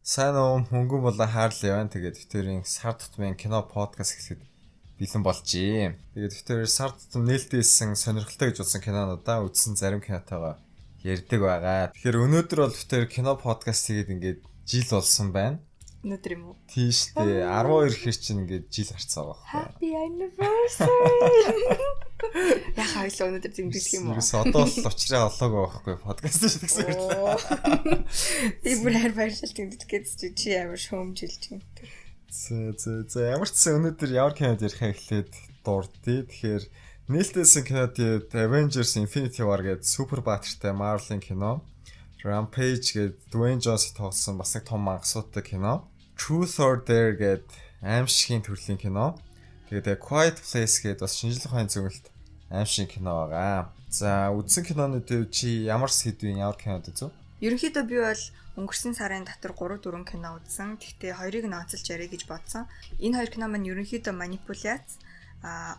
Сайн уу хөнгөн болон хайрлаа байна. Тэгээд Виторийн сар тутмын кино подкаст гэхэд бэлэн болжээ. Тэгээд Витор сар тутам нээлттэйсэн сонирхолтой гэж бодсон кинонуудаа үзсэн зарим кинотойгоо ярьдаг байгаа. Тэгэхээр өнөөдөр бол Витор кино подкаст хийгээд ингээд жил болсон байна. Өнөөдөр юм уу? Тийм шүү дээ. 12 хэр чинь ингээд жил гарцсан байгаа байхгүй. Happy anniversary. Яг хоёул өнөөдөр зэмлэх юм уу? Ерөөс одоо л учраа олоогүй байхгүй подкаст шүү гэсэн үг. Би бүр хайр баярлалт тэмдэглэж чи ямар шөөмжилж юм. За ямар ч сан өнөөдөр ямар кинод ярих эхлээд дурдъя. Тэгэхээр нээлттэйсэн кинод Avengers Infinity War гэдэг супер баатартай Marvel-ийн кино. Rampage гэдэг Dwayne Johnson тоглосон бас нэг том мангасуудтай кино. Truth or Dare гэдэг аимшигын төрлийн кино. Тэгээд Quiet Place гэдэг бас шинжлэх ухааны зөвлөлт аимшиг кино байгаа. За үзсэн кинонууд чи ямар сэдвийн ямар кинод үзв? Ерөнхийдөө би бол өнгөрсөн сарын дотор 3-4 кино үзсэн. Гэхдээ хоёрыг нь онцолж яриа гэж бодсон. Энэ хоёр кино маань ерөнхийдөө манипуляц,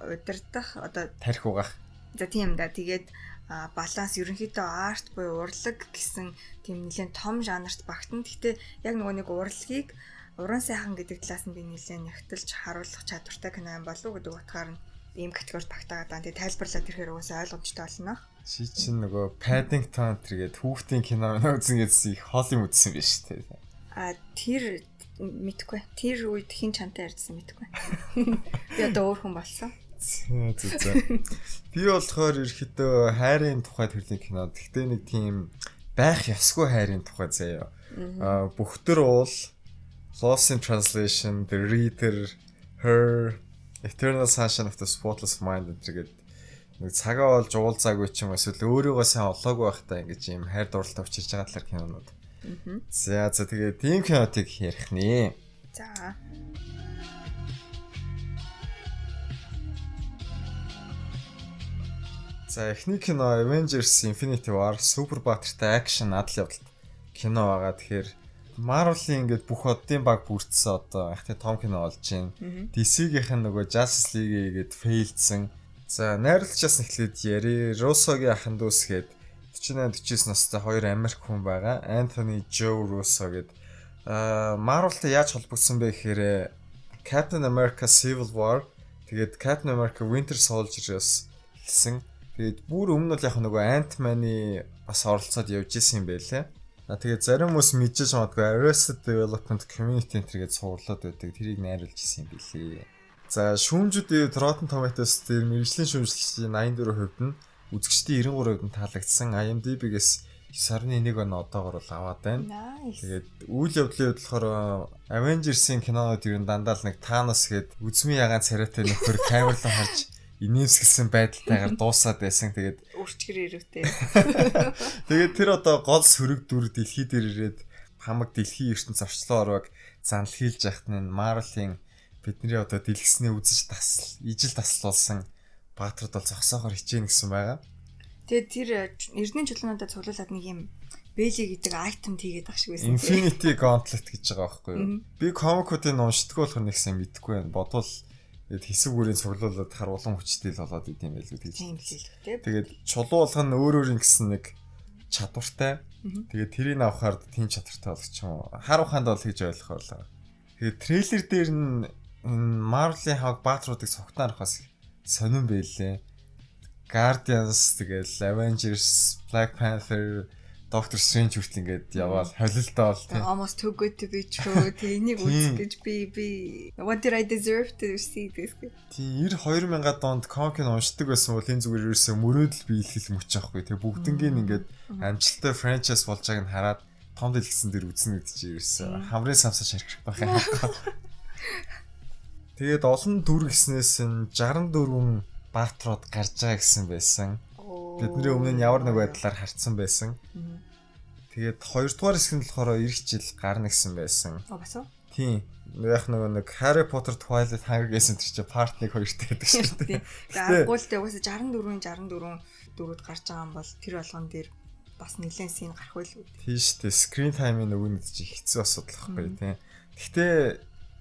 удирдах, одоо тарих угаах. За тийм да. Тэгээд баланс ерөнхийдөө арт буюу урлаг гэсэн тийм нэлээд том жанрт багтана. Гэхдээ яг нэг урлагийг уран сайхан гэдэг талаас нь би нэлээд нягтлж харуулах чадвартай кино юм болов уу гэдэг утгаар нь ийм категорид багтаагаад байна. Тэгээд тайлбарлаад ирэхээр уусаа ойлгомжтой болно. Чи чинь нөгөө Paddington гэдэг хүүхдийн кино үзэн гэсэн их хоолын үзсэн биз дээ. Тэр мэдгүй. Тэр үед хин чантай ярьдсан мэдгүй. Би одоо өөр хүн болсон. За. Би болохоор ерөөхдөө хайрын тухай төрлийн кино. Гэхдээ нэг тийм байх ёсгүй хайрын тухай заяа. Бүхтэр уул, Lost in Translation, The Reader, Her, Eternal Sunshine of the Spotless Mind гэдэг нэг цагаа олж уулзаагүй ч юм эсвэл өөрийгөө сайн олоогүй байхдаа ингэж юм хайр дурлалтай учирч байгаа талаар кинонууд. За тэгээд тийм кинотыг ярих нэ. За. За эхний кино Avengers Infinity War супер баатартай акшн адал явдал кино байгаа. Тэгэхээр Marvel-ийн ингээд бүх оддын баг бүрдсэн одоо их том кино болж байна. DC-ийн нөгөө Justice League-гээд фейлдсэн. За найруулагчаас эхлээд яри Russo-гийн ахын дүүс гээд 48-49 настай хоёр Америк хүн байгаа. Anthony Joe Russo гээд Marvel-тай яаж холбогдсон бэ гэхээр Captain America Civil War тэгээд Captain America Winter Soldier-аас хэлсэн. Тэгээд бүр өмнө нь яг нөгөө Ant-Man-ы бас оролцоод явж исэн юм байлээ. Тэгээд зарим хүмүүс мэдчихэж магадгүй Arrested Development Community гэдэг суурлаад байдаг. Тэрийг найруулж исэн юм билээ. За шүүмжүүд Rotten Tomatoes дээр мэргэжлийн шүүмжлэгчдийн 84% нь үзэгчдийн 93% нь таалагдсан. IMDb-гээс 9.1 он одоогор бол аваад байна. Тэгээд үйл явдлын хувьд болохоор Avengers-ийн кинонууд ер нь дандаа л нэг Thanos гээд үзмийн ягаан царайтай нөхөр камерлаа харж инээмсэглсэн байдалтайгаар дуусаад байсан. Тэгээд өрчгөр ирвэтэй. Тэгээд тэр одоо гол сөрөг дүр дэлхий дээр ирээд хамаг дэлхийн ертөнц орчлон орвог занл хийлж яхад нь Marvel-ийн бидний одоо дэлгэсний үзэж ижил таслуулсан баатрууд бол зогсоохоор хичээнэ гэсэн байгаа. Тэгээд тэр эрдэнэ чулуунуудаа цуглуулад нэг юм Бэли гэдэг айтем тийгээд ах шиг байсан. Infinity Gauntlet гэж байгаа байхгүй юу? Би комикуудыг уншдаггүй болох нэг сайн мэдгүй байна. Бодвол хэсэг бүрийн цуглуулад хар улам хүчтэй л болоод идэм байлгүй гэж. Тэгээд чулуу болгоно өөр ингэсэн нэг чадвартай. Тэгээд тэрийг авахаар тийм чадвартай болох ч юм уу. Хар ухаанд бол гэж ойлгохоор л. Тэгээд трейлер дээр нь Marvel-ийн хавг баатруудыг цогтнаар бас сонирн байлээ. Guardians тэгэл Avengers, Black Panther, Doctor Strange хүртэл ингээд яваал холилдоо бол тийм. Almost too good to be true. Тэ энийг үзэх гэж би what did I deserve to see this? Тийм 2000-аад онд комик уншдаг байсан бол энэ зүгээр ерөөсөө мөрөөдөл биелхэл мөч аахгүй. Тэгээ бүгднгийн ингээд амжилттай франчайз болж байгааг нь хараад том дэлгэсэн дээр үзнэ гэдэг чинь ерөөсөө хамрын самсаж харчих байх юм. Тэгээд олон дүр гиснээс нь 64 баатрууд гарч байгаа гэсэн байсан. Бидний өмнө нь ямар нэг байдлаар харцсан байсан. Тэгээд 2 дугаар хэсэг нь болохоор эх жил гарна гэсэн байсан. Басаа? Тийм. Яг нэг Harry Potter Twilight Hunger Games энэ чинь part 1 2-т гэдэг шүү дээ. Тэгээд гуултээ уусаа 64 дөрүүд гарч байгаа юм бол тэр болгон дээр бас нэлээд син гарах байлгүй. Тийм шүү дээ. Screen time-ийн нөгөөнд чи хэцүү асуудал байхгүй тийм. Гэхдээ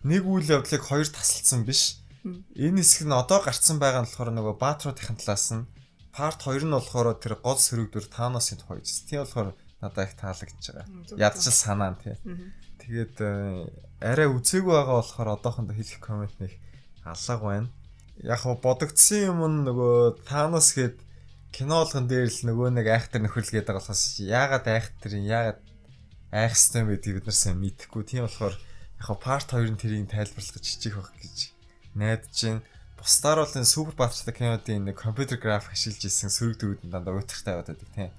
нэг үйл явдлыг хоёр тасалдсан биш. Энэ хэсэг нь одоо гарцсан байгаа нь болохоор нөгөө баатруудын талаас нь part 2 нь болохоор тэр гол сөрөг дүр Thanos-ын тухай гэсэн. Тийм болохоор надад их таалагдж байгаа. Зөв. Ядчил санаа нь тий. Тэгээд арай үзээгүй байгаа болохоор одоохондоо хэлэх коммент нэг алга байна. Яг хоо бодогдсон юм нөгөө Thanos гээд кино болгон дээр л нөгөө нэг айхтар нөхөрлгээд байгаа болохоос яагаад айхтарын яагаад айх систем гэдгийг бид нар сайн мэдэхгүй. Тийм болохоор яг хоо part 2-ын тэрийг тайлбарлах гэж хичээх байх гэж найдаж байна. Бусдаар бол энэ супер баатартай кинодын нэг компьютер график ашиглаж ирсэн сөрөг дөрүүд нь дандаа уйтгартай байдаг тийм.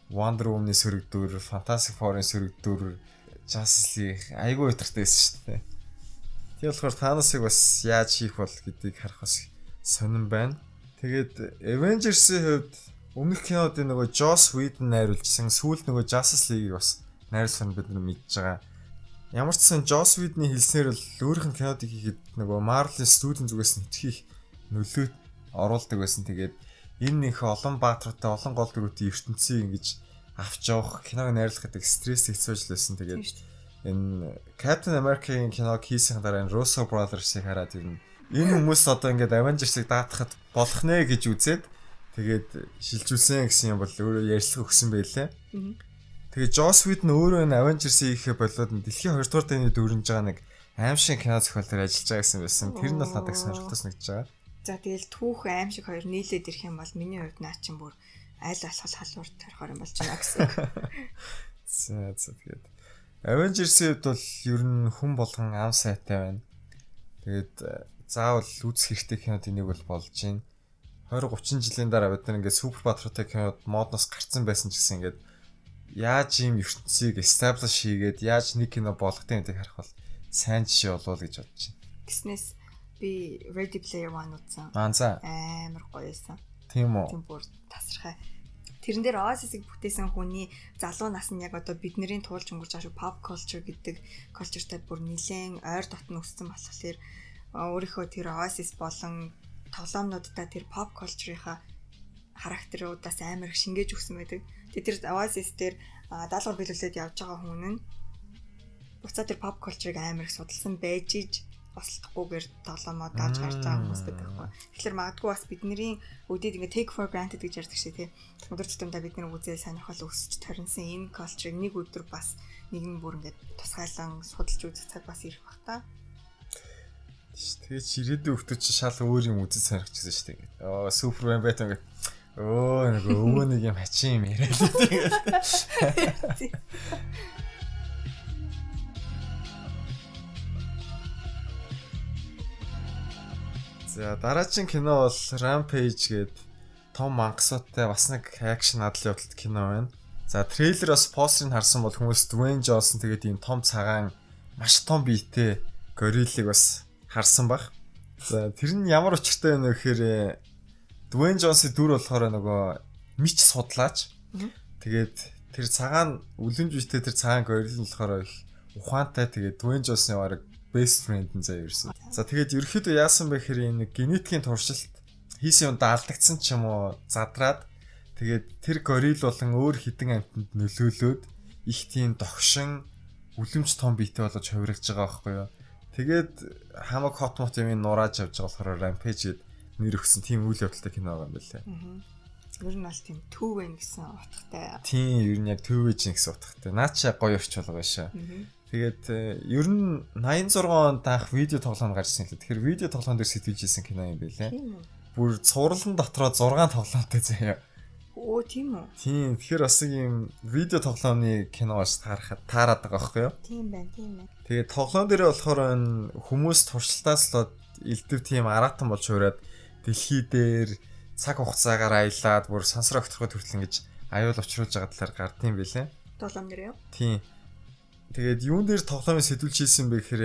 Wonder Woman-ы сөрөг дөр, Fantastic Four-ын сөрөг дөр, Justice League айгүй уйтгартай байсан шүү дээ. Тийм болохоор Thanos-ыг бас яаж хийх бол гэдгийг харах бас сонирн байна. Тэгээд Avengers-ийн хувьд өмнөх кинодын нөгөө Joss Whedon найруулсан сүүлд нөгөө Justice League-ийг бас найруулсан бид нар мэдж байгаа. Ямар ч сан Joss Whedon-ийн хэлснээр л өөрийнх нь кинодыг хийхэд нөгөө Marvel-ийн студийн зүгээс нь итгэх нөлөө оруулдаг байсан. Тэгээд энэ нэг олон баатартай олон гол дүрүүдийн ертөнцийг ингэж авч явах киног найруулахад их стресс хэцүүж лсэн. Тэгээд энэ Captain America-ийн киног хийсэн дараа энэ Russo Brothers-ыг хараад ирнэ. Энэ хүмүүс одоо ингээд Avengers-ыг даатгахад болох нэ гэж үзээд тэгээд шилжүүлсэн гэсэн юм бол өөрөө ярьцлага өгсөн байлээ. Тэгээд Joss Whedon өөрөө энэ Avengers-ийг хийхэ болоод дэлхийн 2 дугаар дайны дүүрнэж байгаа нэг аимшиг кино зохиолоор ажиллаж байгаа гэсэн байсан. Тэр нь бол надад сонирхолтой санагдаж байгаа. За тэгэл түүх аимшиг хоёр нийлээд ирэх юм бол миний хувьд наа чин бүр айл алхал халуур тарихаар юм болж байна гэсэн үг. За тэгээд Avengers-ийн хувьд бол ер нь хүн болгон ам сайтай байна. Тэгээд заавал үзэх хэрэгтэй кинод энийг бол болж байна. 20-30 жилийн дараа бид нар ингээд супер патрiotic кинод модноос гарцсан байсан ч гэсэн ингээд яаж ийм ертөнцийг establish хийгээд яаж нэг кино болгохтой гэдгийг харах бол сайн жишээ болов гэж бодож байна. Гиснээс би Ready Player One үзсэн. За. Амар гоёсэн. Тийм үү. Тийм бүр тасархай. Тэрэн дээр Oasis-ыг бүтээсэн хүний залуу нас нь яг одоо бидний туулж өнгөрч байгаа шүү pop culture гэдэг culture-тай бүр нэлээд ойр дотн өссөн болохоор өөрийнхөө тэр Oasis болон тоглоомнуудтай тэр pop culture-ийнхаа характеруудаас амар их шингээж өгсөн байдаг. Тэр Oasis дээр даалгавар биелүүлээд явж байгаа хүн нь буцаа тэр pop culture-ыг амар их судалсан байж иж бослохгүйгээр тоглоомоо дааж гарч байгаа хүмүүс байдаг байхгүй. Тэгэхээр магадгүй бас бидний өдөөд ингээ take for granted гэж ярьдаг шээ тий. Өдөр тутамдаа бид нэг үзэл сонирхол өсч торинсан энэ culture-ыг нэг өдөр бас нэгэн бүр ингээ тусгайлан судалж үзэх цаг бас ирэх бах та. Тэгээд чирээдээ өвтөч шал өөр юм үзэж сонирхчихсан шүү дээ. Супермен байтан ингээ нэг өвөө нэг юм хачин юм яриад тэгээд за дараагийн кино бол Rampage гээд том мангасуудтай бас нэг акшн адлын явдалт кино байна. За трейлер бас постерыг харсан бол хүмүүс Dwayne Johnson тэгээд ийм том цагаан маш том биетэй гориллыг бас харсан баг. За тэр нь ямар учиртай вэ гэхээр Dwayne Johnson дүр болохоор нөгөө мич судлаач. Тэгээд тэр цагаан үлэмж биштэй тэр цагаан горилл нь болохоор их ухаантай. Тэгээд Dwayne Johnson-ы баг best friend нь заяа ирсэн. За тэгээд ерөөхдөө яасан бэ гэхээр энэ генетикийн туршилт хийсэн юм даалдагдсан ч юм уу задраад тэгээд тэр горилл болон өөр хідэн амьтанд нөлөөлөөд их тийм догшин үлэмж том биетэй болж хувиргаж байгаа байхгүй юу. Тэгээд хамаг хот мот юм нурааж явж байгаа болохоор Rampage гээд нэр өгсөн тийм үйл явдалтай кино байгаа юм байна лээ. Ер нь бол тийм төв вэ гэсэн утгатай. Тийм ер нь яг төв вэ гэсэн утгатай. Наача гоё орч болгоо шээ. Тэгээд ер нь 86 онд анх видео тоглоом гарсан хэлээ. Тэгэхээр видео тоглоом дээр сэтгүүлжсэн кино юм байлээ. Бүр цувралн дотроо 6 тоглоомтой заяа. Оо тийм үү. Тийм тэгэхээр бас ийм видео тоглоомны киноос таарад байгаа байхгүй юу? Тийм байна, тийм байна. Тэгээд тоглоом дээр болохоор хүмүүс туршилтаас л элдв тийм аратан болж хуураад дэлхий дээр цаг хугацаагаар аялаад бүр сансар огторхой хүртэл ингэж аюул учруулж байгаа талаар гардыг юм билээ. Тоглоом дээр юу? Тийм. Тэгээд юун дээр тоглоомыг сэтгүүлж хийсэн бэ гэхээр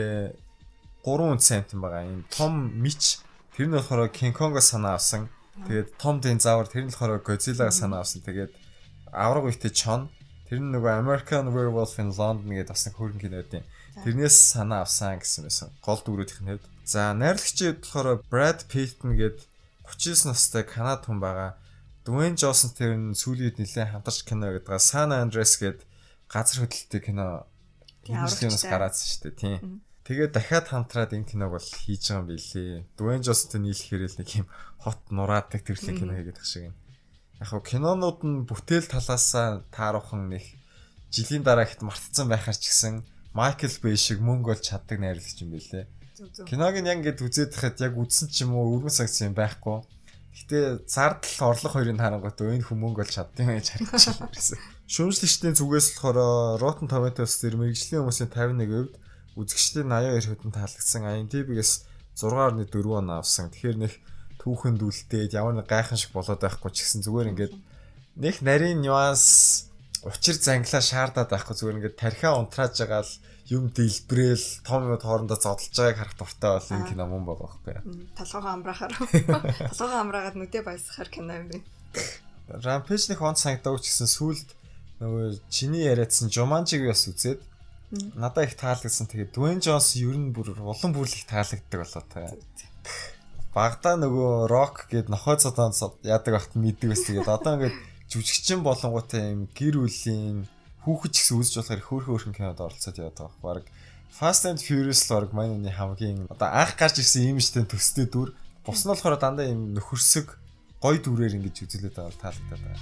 3 үндсэн амтан байгаа. Энэ том мич тэр нь болохоор King Kong-оос санаа авсан. Тэгээд том динозавр тэр нь болохоор Godzilla-гаас санаа авсан. Тэгээд авраг үетэй чон тэр нь нөгөө American Werewolf in London гэдэг бас нэг хөрөнгө кино байдیں۔ Тэрнээс санаа авсан гэсэн байсан. Гол дүрүүдийнх нь хэд. За найрлагчид болохоор Brad Pitt гээд 39 настай Канад хүн байгаа. Dwayne Johnson тэр нь сүүлийн үед нэлээд хамтарч кино гэдэг. San Andreas гээд газар хөдлөлттэй кино Аврагчдаас гараадсан шүү дээ тийм. Тэгээд дахиад хамтраад энэ киног бол хийж байгаа юм билээ. Dwayne Johnson-тэй нийлэхээр л нэг юм хот нураадаг төрлийн кино хийгээд байгаа шиг юм. Яг хөө кинонууд нь бүтээл талаасаа тааруухан нэг жилийн дараа хэд мартцсан байхаар ч гэсэн Майкл Бэй шиг мөнгө олж чаддаг найруулагч юм байлээ. Киног нь яг ингэж үзээд хахад яг үзсэн ч юм уу өргөн сагсан юм байхгүй. Гэтэ зардал орлого хоёрыг харангуут энэ хүн мөнгө олж чаддсан гэж харагдчихлаа гэсэн. Шүүмжлэгчдийн зүгээс болохоор Rotten Tomatoes дээр мэрэгжлийн хүмүүсийн 51%, үзэгчдийн 82% таалагдсан. IMDb-гээс 6.4 он авсан. Тэгэхээр нэг түүхэнд үлдээд ямар нэг гайхан шиг болоод байхгүй ч гэсэн зүгээр ингээд нэг нарийн нюанс учир занглаа шаардаад байхгүй зүгээр ингээд тархиа унтрааж байгаа л юм дэлбрээл том юм хоорондоо зодолж байгааг харах дуртай бол энэ кино мөн байгаа байхгүй. Толгоогоо амраахаар. Толгоогоо амраагаад нүдэ баясгахаар кино юм байна. Rampage-ных онц санагдав ч гэсэн сүүлд нөгөө чиний яриадсан Jumanji-г бас үзээд надад их таалагдсан. Тэгээд Dwayne Johnson ер нь бүр улам бүр их таалагддаг болоо та. Багада нөгөө Rock гээд нохой цодон яадаг багт мэддэг бас тэгээд одоо ингээд жүжигчин болонготой юм гэр бүлийн хүүхэд ч гэсэн үзэж болохоор хөөрхөн кинод оролцоод яваад байгаа. Бараг Fast and Furious л баг манайны хамгийн одоо анх гарч ирсэн имижтэй төстэй дүр. Бус нь болохоор дандаа юм нөхөрсөг гой дүрээр ингэж үзүүлээд байгаа таалагдаад байна.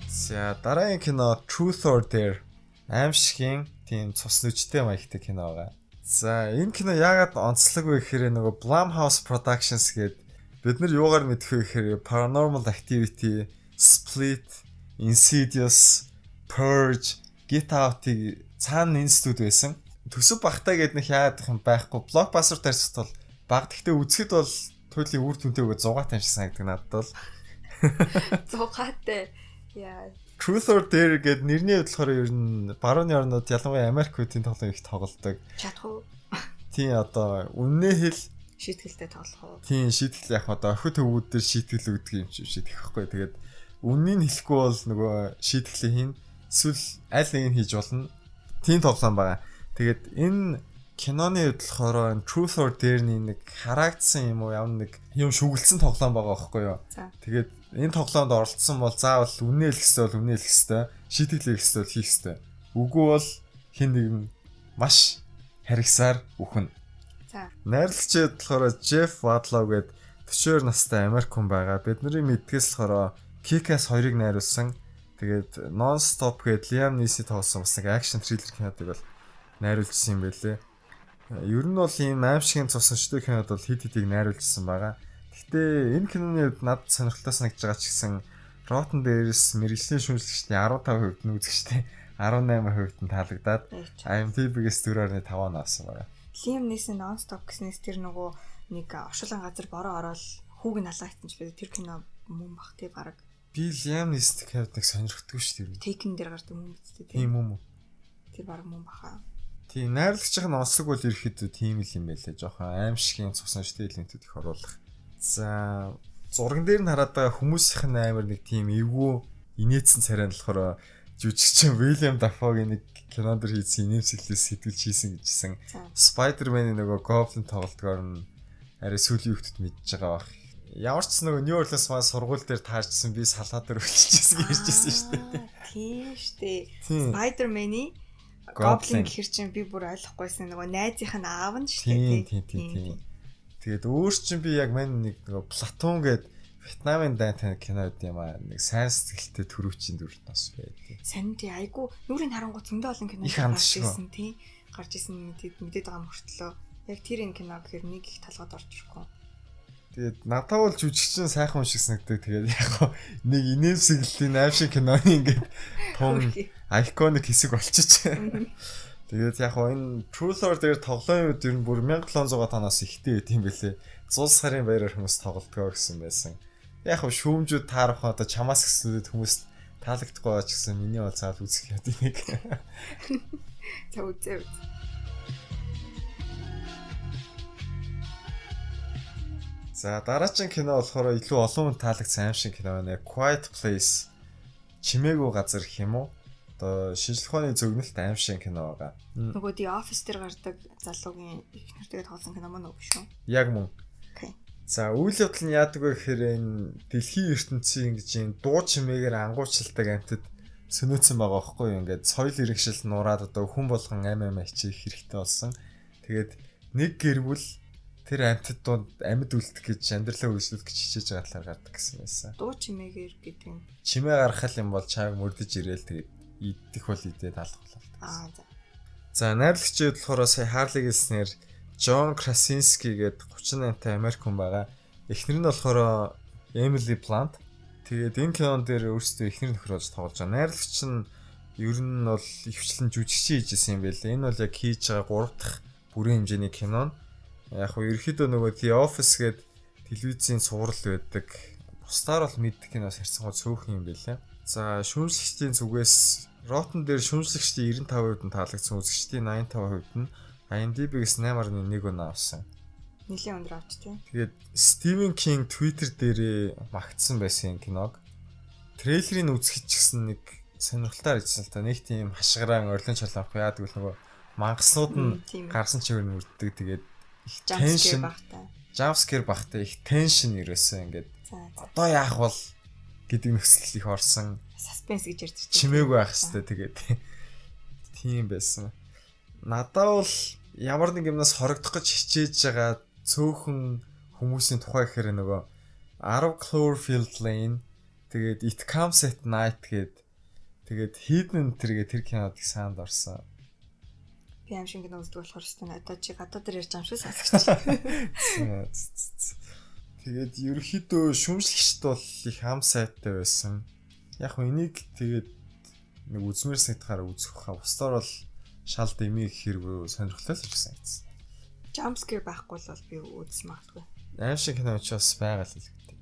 За дараагийн кино Truth or Dare аимшигын тийм цус нүжтэй маягтай кино байгаа. За энэ кино яагаад онцлог вэ гэхээр нөгөө Blumhouse Productions гээд бид нар юугаар мэдэх вэ гэхээр Paranormal Activity, Split, Insidious, Purge, Get Out-ыг цаана энэ студ байсан. Төсөв багтаа гээд нэг яагаад их юм байхгүй. Blockbuster тарьсад бол баг гэхдээ үзэхэд бол туйлын үр дүнтэй өгөө 6 тань шиг санагдаг надад бол. 6-тай. Яа. Truth or Dare гэдэг нэрний хөдөлгөөр ер нь барууны орнууд ялангуяа Америк үеийн тоглоом их тоглодог. Чадах уу? Тийм одоо үннээ хэл шийтгэлтэй тоглох уу? Тийм шийтгэл яг одоо охид төвүүд дээр шийтгэл өгдөг юм шиг шийтгэх байхгүй. Тэгээд үннийг хэлэхгүй бол нөгөө шийтгэлээ хийн эсвэл аль нэг нь хийж болно. Тийм тоглоом байгаа. Тэгээд энэ киноны хөдөлгөөрөө Truth or Dare-ний нэг харагдсан юм уу ямар нэг юм шүглсэн тоглоом байгаа байхгүй юу? Тэгээд энэ тоглоомд оролцсон бол заавал үнэ хэлэх ёстой бол үнэ хэлэх ёстой, шийтгэл хийх ёстой бол хийх ёстой. Үгүй бол хэн нэгэн маш харгасаар үхэн. За. Найрлагчид болохоор Jeff Wadlow гэдэг 42 настай Америк хүн байгаа. Бидний мэдгээс болохоор Kick-Ass 2-ыг найруулсан. Тэгээд Non-Stop гэдэг Liam Neeson тоглосон бас нэг акшн триллер кинод бол найруулсан юм байлээ. Ер нь бол ийм аимшигын цусанчтай кинод бол хит хитийг найруулсан байгаа. Гэтэ энэ киноны хувьд надад сонирхолтой санагдж байгаа ч гэсэн Rotten дээрээс мэрэгжлийн шүүмжлэгчдийн 15% нь үзэгчтэй 18% нь таалагдаад IMDb-гээс 4.5 авсан байгаа. Liam Neeson Non-Stop гэснээс тэр нөгөө нэг оршуулгын газар бороо ороод хүүг нь алаагдсан ч байдаг. Тэр кино мөн бах тий баг. Би Liam Neeson кинод нэг сонирхдаггүй шүү дээ. Taken дээр гардаг юм үсттэй тий. Тийм үү? Тэр баг мөн баха. Тийм найрлагчийн онцлог бол ерөөхдөө тийм л юм байлээ. Жохон аимшигын цусанчтай элементүүд их оруулах. За зурган дээр нь хараад байгаа хүмүүсийнх нь амар нэг тийм эвгүй инээдсэн царай нь болохоор жүжигчин William Dafoe-гийн нэг кинонд хийсэн инээмсэглээс сэтгүүлж хийсэн гэжсэн. Spider-Man-ийн нөгөө Goblin тоглолтгоор нь арай сүүлийн хүүхдэд мэдж байгаа бах. Ямар ч нөгөө New Orleans маань сургууль дээр таарчсан би салаа дээр үлчижсэн ярьжсэн шүү дээ. Тийм шүү дээ. Spider-Man-ийн Goblin гэхэр чинь би бүр ойлгохгүйсэн нөгөө найзынх нь аав нь шүү дээ. Тийм. Тэгээд өөр чинь би яг мань нэг нөгөө Платон гэдэг Вьетнамын дайнтай кинод юм аа нэг сайн сэтгэлтэй төрөвчийн дүрт бас байдаг. Сайн тий айгу нүрийн харангуй зөндөө олон кино гарч ирсэн тий. Гарч ирсэн мэдээд байгаа мөртлөө яг тэр энэ кино гэхэр нэг их талгаад орж ирэхгүй. Тэгээд надад бол жүжигчин сайхан шиг санагддаг. Тэгээд яг нэг инээмсэглэлийн аимшиг киноны ингээд том iconic хэсэг болчихж. Тэгээд яг энэ Truth or Dare тоглоомын үед ер нь бүр 1700 танаас ихтэй байт юм бэлээ. 100 сарын баяраар хүмүүс тоглолтгоо гэсэн байсан. Яг шүүмжүүд таарах одоо чамаас гэсэлүүд хүмүүс таалагдахгүй байгаа ч гэсэн миний бол цаал үзэх яд нэг. За үзээ. За дараагийн кино болохоор илүү олон хүн таалагдсан аимшиг кино байна. Quiet Place. Чимээгүй газар гэх юм уу? Одоо шинжлэх ухааны зөгнөлт аимшиг кино байгаа. Нөгөө The Office дээр гардаг залуугийн их нэртэйг тоглосон кино мөн үү шүү? Яг мөн. Окей. За үйл явдал нь яадаг вэ гэхээр энэ дэлхийн ертөнцийн ингэж энэ дуу чимээгээр ангуучилдаг амьтад сөнөөцсөн байгаа байхгүй юу? Ингээд соёл иргэншил нураад одоо хүн болгон хичээх хэрэгтэй болсон. Тэгээд нэг гэр бүл тэр амьтад донд амьд үлдэх гэж амьдралаа үргэлжлүүлэх гэж хичээж байгаа талаар гардаг гэсэн байсан. Дуу чимээгээр гэдэг юм. Чимээ гаргах юм бол чааг мөрдөж ирээл тэгээд идэх бол идээд алхах. За. За найрлагчид болохоор сая Харлиг хэлснээр Джон Красински гэдэг 38-тай Америк хүн байгаа. Эхнэр нь болохоор Эмили Блант. Тэгээд энэ кинон дээр өөрсдөө эхнэр нөхөр болж тоглож байгаа. Найрлагч нь ер нь бол ихвчлэн жүжигчийн хийжсэн юм байлээ. Энэ бол яг хийж байгаа 3 дахь бүрийн хэмжээний кинон. Яг хөө ерөөхдөө нөгөө The Office гэдэг телевизийн сурал байдаг. Бусдаар бол мэддэг киноос харьцангуй цөөхөн юм байлээ. За шүүмжлэгчдийн зүгээс Rotten дээр шүүмжлэгчдийн 95% нь таалагдсан, үзэгчдийн 85% нь IMDb-гээс 8.1 оноо авсан. Нилийн өндөр авч тийм. Тэгээд Стивен Кинг Twitter дээрээ магтсан байсан киног. Трейлерыг үзэх гэсэн нэг сонирхолтой харагдсан л та. Нэг тийм хашгираа орлон чалаа авах яадаг л нөгөө мангаснууд нь гарсан чигээр нь үрддэг. Тэгээд tension jump scare багтай их tension ирээсэн ингээд. Одоо яах бол гэдэг нөхцөл их орсон. Suspense гэж ярьдаг. Чимээгүй байх хэвээр тэгээд тийм байсан. Надаа бол ямар нэг юмнаас хорогдох гэж хичээж байгаа цөөхөн хүмүүсийн тухай гэхээр нөгөө 10 Cloverfield Lane тэгээд It Comes at Night тэгээд Hidden тэр кинод их санд орсон. Би аим шиг кино үздэг болохоор өстө надад чи гадаа дээр ярьж байгаа юм шиг сонсогч. Тэгээд ерөөхдөө шүүмжлэгчд бол их хам сайтай байсан. Яг хөө энийг тэгээд нэг үзмэр сайтахаар үзэх хаа. Бусдаар бол шал дэмий хэрэг сонирхолтой л гэсэн юм. Jump scare байхгүй бол би үзсэн магадгүй. Аим шиг кино учраас байгаа л хэлэхтэй.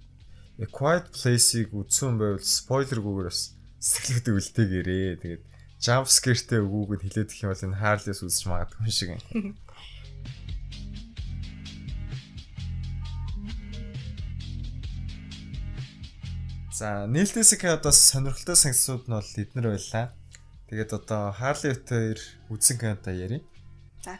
A Quiet Place-ийг үзсэн байвал спойлергүйгээр бас сэтгэлдээ үлдээгээрээ. Тэгээд jump scare-тэй өгүүгөд хэлээд их юм бол энэ Harley-с үзэж магадгүй шиг юм. За нээлттэйсээ кинодоос сонирхолтой сангисууд нь бол эднэр байлаа. Тэгээд одоо Harley хоёр үзсэн кинодоо ярив. За.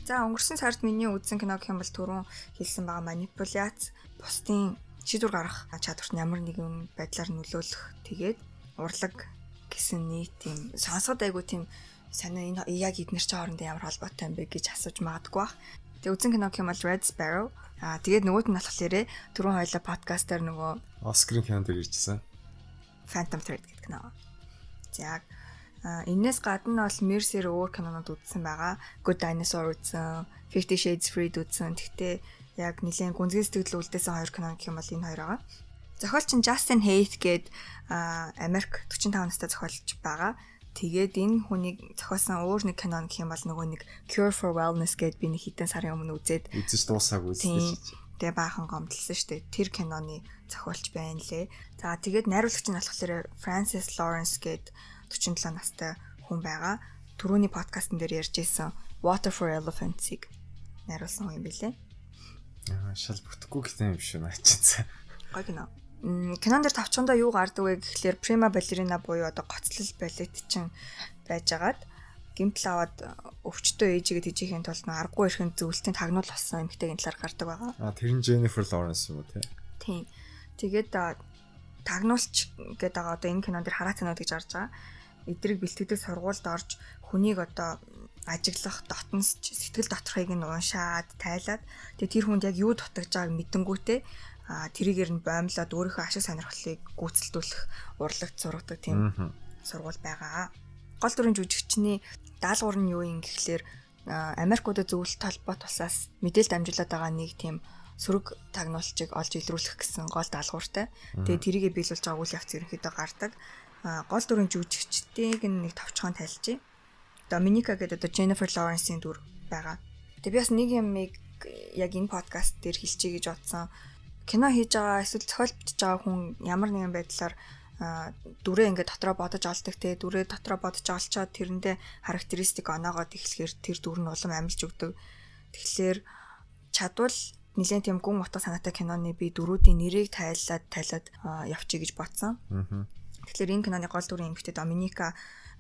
За өнгөрсөн сард миний үзсэн кино гэх юм бол түрүүн хэлсэн байгаа манипуляц бусдын шийдвэр гаргах чадварт ямар нэгэн байдлаар нөлөөлөх тэгээд урлаг гэсэн нийт тийм сонсоход айгу тийм сонио энэ яг эднэр чи хоорондоо ямар холбоотой юм бэ гэж асууж магадгүй бах. Тэгээд үзсэн кино гэх юм бол Red Sparrow. Тэгээд нөгөөд нь болохоор түрүүн хоёлаа подкастаар нөгөө Оскарын кино дээр ирчихсэн. Phantom Thread гэдэг кино. За энэс гадна бол Mercer өөр кинонууд үзсэн байгаа. Good Dinosaur үзсэн, 50 Shades Freed үзсэн. Тэгтээ яг нэлийн гүнзгий сэтгэл үлдээсэн хоёр кино гэх юм бол энэ хоёр байгаа. Зохиолч нь Justin Hayth гээд Америк 45 настай зохиолч байгаа. Тэгээд энэ хүнийг зохиосон өөр нэг кино гэх юм бол нөгөө нэг Cure for Wellness гээд би нэг хэдэн сарын өмнө үзэж дуусаагүй үзсэн. Тэгээ баахан гомдлсон шүү дээ. Тэр киноны зохиолч байна лээ. За тэгээд найруулагч нь болохоор Francis Lawrence гээд 47 настай хүн байгаа. Түрүүний подкастн дээр ярьж ирсэн Water for Elephants-ыг найруулсан хүн юм билээ. Шал бүтэхгүй гэдэг юм шүү наачсан. Гой кино. Кинон дээр тавчхандаа юу гардаг вэ гэхлээр Prima Ballerina буюу одоо гоцлол балетчин байжгаад гэмтэл аваад өвчтөө ээжигээ тэжээхийн тулд аргагүй эрхэн зөвлөлтийн тагнуул болсон эмэгтэйгийн талаар гардаг байгаа. Тэр нь Jennifer Lawrence юм уу те? Тийм. Тэгээд тагнуулч гэдэг байгаа одоо энэ кинон дээр хараа цанууд гэж гарч байгаа. Эдрийг бэлтгэдэг сургуульд орж хүнийг одоо ажиглах дотнос сэтгэл доторхыг нь уншаад тайлаад тэгээд тэр хүнд яг юу дутагдж байгааг мэдэнгүүтээ тэрийгээр нь боомлоод өөрийнхөө ашиг сонирхлыг гүйцэлдүүлэх урлагт сургадаг тийм сургууль байгаа. Гол дүрийн жүжигчний даалгавар нь юу юм гэхлээр Америкуудад зөвлөлт толгой тусаас мэдээлэл дамжуулаад байгаа нэг тийм сөрөг тагнуулчийг олж илрүүлэх гэсэн гол даалгавартай. Тэгээд тэрийгэ биелүүлж байгаа үйл явц ерөнхийдөө гардаг. Гол дүрийн жүжигчдийг нэг товчхон тайлжээ. Доминика гэдэг одоо Jennifer Lawrence-ийн дүр байгаа. Тэгээд би бас нэг юмыг яг энэ подкаст дээр хэлчихье гэж бодсон. Кино хийж байгаа эсвэл зохиол бичиж байгаа хүн ямар нэгэн байдлаар дүрээ ингээд дотроо бодож олдог те дүрээ дотроо бодож олцоод тэрэндээ характеристик оноогоод эхлэхээр тэр дүр нь улам амилж өгдөг. Тэгэхээр чадвал нэлээд тийм гүн утга санаатай киноны би дөрүүдийн нэрийг тайлаад явчих гэж бодсон. Тэгэхээр энэ киноны гол дүрийн эмэгтэй Доминика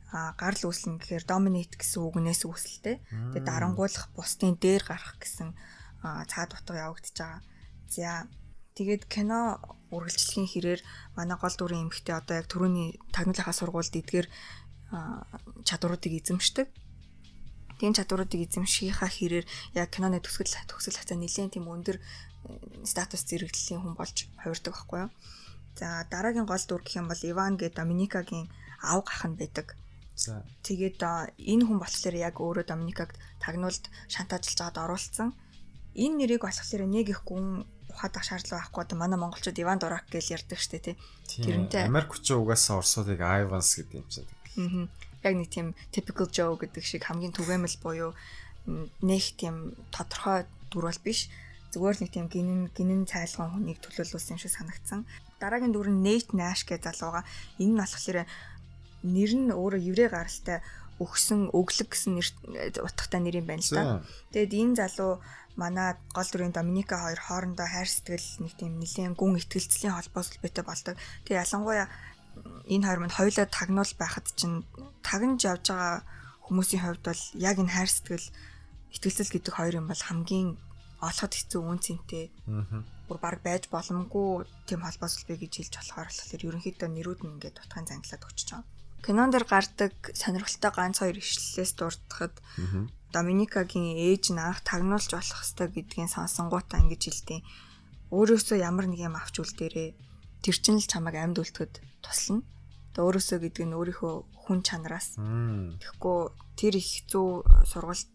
гарал үүслэн гэхээр dominate гэсэн үгнээс үүсэлтэй. Тэгээд дарангуулах, бусдын дээр гарах гэсэн цаад утга явагдаж байгаа. За тэгээд кино үргэлжлэхийн хэрээр манай гол дүрийн эмэгтэй одоо яг түрүүний тагнуулынхаа сургуульд эдгээр чадваруудыг эзэмшдэг. тийм чадваруудыг эзэмшихийнхаа хэрээр яг киноны төгсгөл хацаа нэлээд тийм өндөр статус зэрэглэлийн хүн болж хувирдаг байхгүй юу. За дараагийн гол дүр гэх юм бол Иван гэдэг Доминикагийн аав гах нь байдаг. За тэгээд энэ хүн болохоор яг өөрөө Доминикаг тагнуулд шантаажлж байгаад оруулсан. Энэ нэрийг болохоор нэг их гүн ухаадах шаардлага байхгүй. Одоо манай монголчууд Иван Дурак гэж ярьдаг штэ тий. Тэрнтэй Америк хүчин угаасаа орсуудыг Ivans гэдэг юм шиг. Яг нэг тийм typical Joe гэдэг шиг хамгийн түгээмэл буюу нэг тийм тодорхой дүр бол биш. Зүгээр л нэг тийм гинэн цайлган хүнийг төлөөлүүлсэн юм шиг санагдсан. Дараагийн дүр нь Nate Nash гэдэг залууга. Энэ нь болохоор нэр нь өөрөө еврей гаралтай өгсөн өглөг гэсэн утгатай нэр юм байна л да. Тэгэд энэ залуу манай гол дүрийн Доминика хоёр хоорондоо хайр сэтгэл нэг тийм нэлээд гүн итгэлцлийн холбоос үлбэтэй болдог. Тэгээ ялангуяа энэ хоёр манд хоёулаа тагнуул байхад чинь тагнж явж байгаа хүмүүсийн хувьд бол яг энэ хайр сэтгэл итгэлцэл гэдэг хоёр юм бол хамгийн олоход хэцүү үн цэнтэй. Бүр баг байж боломгүй тийм холбоос үлбэ гэж хэлж болохоор ерөнхийдөө нэрүүд нь ингээд утгаан зангилаад өгч байгаа. Кинон дээр гардаг сонирхолтой ганц хоёр ишлэлээс дурдахад Доминикагийн ээж нь анх тагнуулж болох ёстой гэдгийг сонсонгуудаа ингэж хэлдэг. Өөрөөсөө ямар нэг юм авч үлдээрээ тэр чинь л чамайг амьд үлдэхэд туслана. Тэгээ өөрөөсөө гэдэг нь өөрийнхөө хүн чанараас. Тэгэхгүй тэр их хэцүү сургалт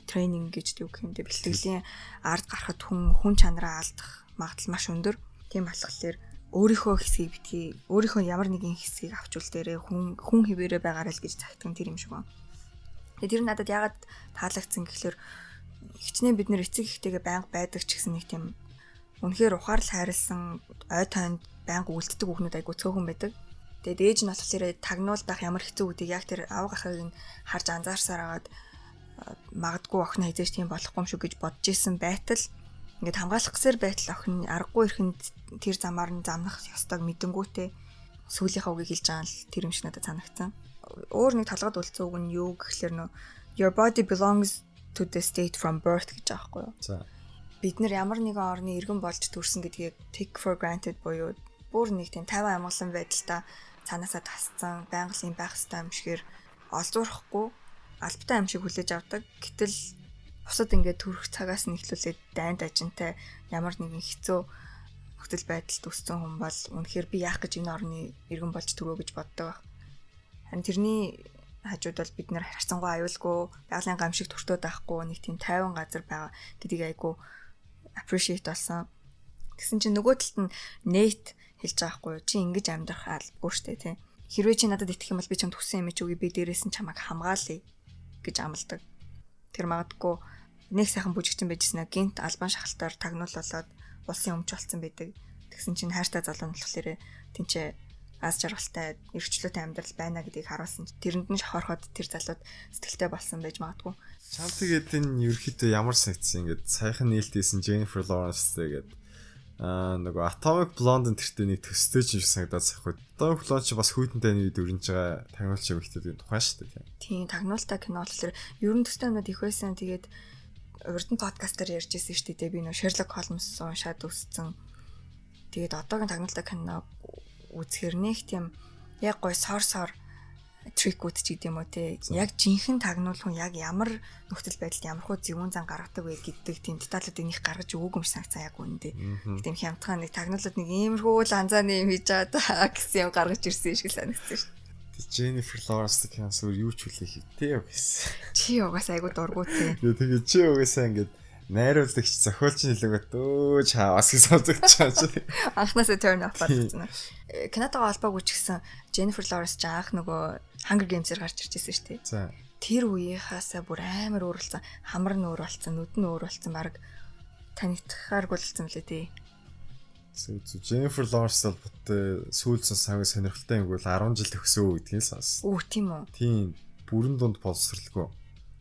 тренинг гэж юу гэх юм бэ? Бэлтгэлийн ард гарахад хүн чанараа алдах магадлал маш өндөр. Тийм болохоор өөрийнхөө хэсгийг битгий өөрийнхөө ямар нэгэн хэсгийг авч үлдээрээ хүн хിവэрэ байгаарай л гэж загтсан тэр юм шиг байна. Тэгээ тэр надад ягаад таалагдсан гэхэлэр хичнээн бид нэр эцэг ихтэйгээ байнга байдаг ч гэсэн нэг тийм үнэхээр ухаарл хайрлсан ой тоонд байнга үлддэг хүүхнүүд айгу цөөхөн байдаг. Тэгээд ээж нь болохоор тагнуул байх ямар хэцүү үдийг яг тэр аав гахыг нь харж анзаарсаар агаад магадгүй охин хязгаарч тийм болохгүй юм шүү гэж бодож исэн байтал ингээд хамгаалах гэсээр байтал охин аргагүй ихэнд тэр замаар нь замнах ёстойг мэдэнгүүтээ сүүлийнхаа үгийг хэлж байгаа л тэр юм шиг надад санагдсан. Өөр нэг толгойд үлдсэн үг нь юу гэхэлэр нөө your body belongs to the state from birth гэж байгаа байхгүй юу? За. Бид нэр ямар нэгэн орны иргэн болж төрсөн гэдгийг take for granted буюу бүр нэг тийм 50 амгалан байдалтай цаанаасаа тасцсан байгалийн байх ёстой юм шигээр олзуурахгүй албатай юм шиг хүлээж авдаг. Гэтэл бусад ингээд төрөх цагаас нь эхлүүлээд дайнд ажинтай ямар нэгэн хэцүү нөхцөл байдалд өссөн хүн бол үнэхээр би яах гэж энэ орны иргэн болж төрөө гэж боддог байх. Харин тэрний хажууд бол бид нэр харцангуй аюулгүй байгалийн гамшиг төртөөд байхгүй нэг тийм 50 газар байгаа гэдгийг айгу appreciate болсон. Тэгсэн чинь нөгөө талд нь Nate хэлж байгаа байхгүй юу? Чи ингэж амьдрах албагүй штэ тий. Хэрвээ чи надад итгэх юм бол би чамд хүссэн юм чи үгүй би дээрээс нь чамайг хамгаалъя гэж амладаг. Тэр магадгүй нэг сайхан бүжигчин байжснаа гинт албан шахалтаар тагнуул болоод улсын өмч болсон байдаг. Тэгсэн чинь хайртай залуу нь болохоор тэнцээ аз жаргалтай эрхчлөөтэй амьдрал байна гэдгийг харуулсан. Тэрэнд нь шохороход тэр залууд сэтгэлтэй болсон байж магадгүй. Чам тэгээд энэ ерөөхдөө ямар санагдсан ингээд саяхан нээлттэйсэн Jennifer Lawrence тэгээд нөгөө Atomic Blonde тэртээ нэг төстэй ч юм санагдаад сахгүй. Atomic Blonde ч бас хүйтэнтэй нэг дүрнж байгаа тагнуулч эмэгтэйдийн тухайн шүү дээ. Тийм тагнуултай кино болохоор ерөн төстэй юмуд их байсан. Тэгээд урдан подкастаар ярьжсэн шүү дээ. Би нөгөө Sherlock Holmes уншаад өссөн. Тэгээд одоогийн тагнуултай кино үзэхэр нэг тийм яг гой сор трикүүд ч гэдэм үү те. Яг жинхэнэ тагнуул хүн яг ямар нөхцөл байдалд ямар хөө зөвүүн зан гаргадаг вэ гэдэг тийм деталуудыг нэг гаргаж өгөөг юм санагцсан яг үүндээ. Тийм хямдхан нэг тагнуулууд нэг иймэрхүү ланзааны юм хийж байгаа гэсэн юм гаргаж ирсэн шиг санагдсан шүү. Jennifer Lawrence киноос юу ч хүлээх хэвтэй байсан. Чи угаасаа айгу дургуй те. Тэгээд чи угаасаа ингээд найруулагч зохиолч нэлээд өө чаавас гэж сонсогдож байгаа чи. Анхнаасаа turn off болсон. Канадагаа холбоогүй ч гэсэн Jennifer Lawrence ч анх нөгөө Hunger Games-ээр гарч иржсэн шүү дээ. За. Тэр үеийнхаасаа бүр амар өөр болсон. Хамар нь өөр болсон, нүд нь өөр болсон, баг танигдахааргүй болсон мөлий тий. Jennifer Lawrence бол сүүлсэн савын сонирхолтой юм бол 10 жил төгсөө гэдгийг сонс. Үу тийм үү. Тийм. Бүрэн дунд боловсралгүй.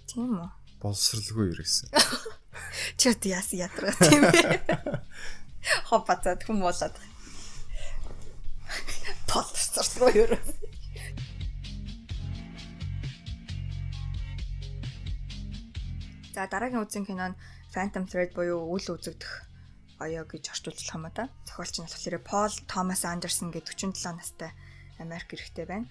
Тийм үү. Боловсралгүй ирсэн. Чи өт яасан ядраа тийм ээ. Хоппацаад хүм болоод. Боловсралгүй юу. За дараагийн үзэн кино нь Phantom Thread буюу үл үзэгдэх оёо гэж орчуулж байгаа юм да. Зохиолч нь болохоор Paul Thomas Anderson гэдэг 47 настай Америк эрэгтэй байна.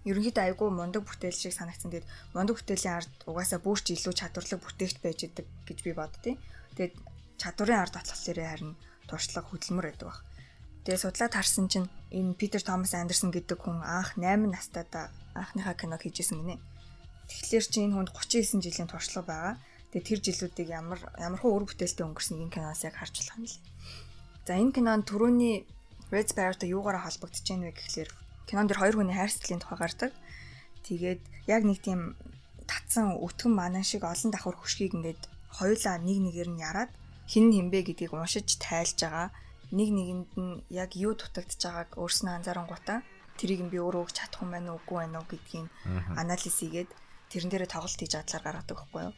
ерөнхийдөө айгүй мундаг бүтээл шиг санагдсан. Тэгээд мундаг бүтээлийн ард угаасаа бүрч илүү чадварлаг бүтээгч байж идэг гэж би боддیں۔ Тэгээд чадварын ард болохоор харин туршлага хөдөлмөр байдаг баг. Тэгээд судлаад харсан чинь энэ Питер Томас Андерсон гэдэг хүн анх 8 настайдаа анхныхаа киног хийжсэн гинэ. Тэгэхээр чи энэ хүнд 39 жилийн туршлага байгаа. Тэгээд тэр жилүүдийг ямархуу үр бүтээлтэй өнгөрсөн энэ киноос яг харж болох юм лээ. За энэ кинонд түрүүний Red Sparrow-тай юугаараа холбогдож байна вэ гэхлээр кинонд дэр хоёр хүний хайр сэтгэлийн тухай гардаг. Тэгээд яг нэг тийм татсан өтгөн манан шиг олон давхар хөшгийг ингээд хоёулаа нэг нэгээр нь яраад хин хэмбэ гэдгийг уншиж тайлж байгаа. Нэг нэгэнд нь яг юу дутагдж байгааг өөрснөө анзаарангуудаа тэрийг би өөрөө өгч чадах юм байна уу үгүй байна уу гэдгийг анализ хийгээд тэрэн дээрээ тоглолт хийж адлаар гаргадаг байхгүй юу.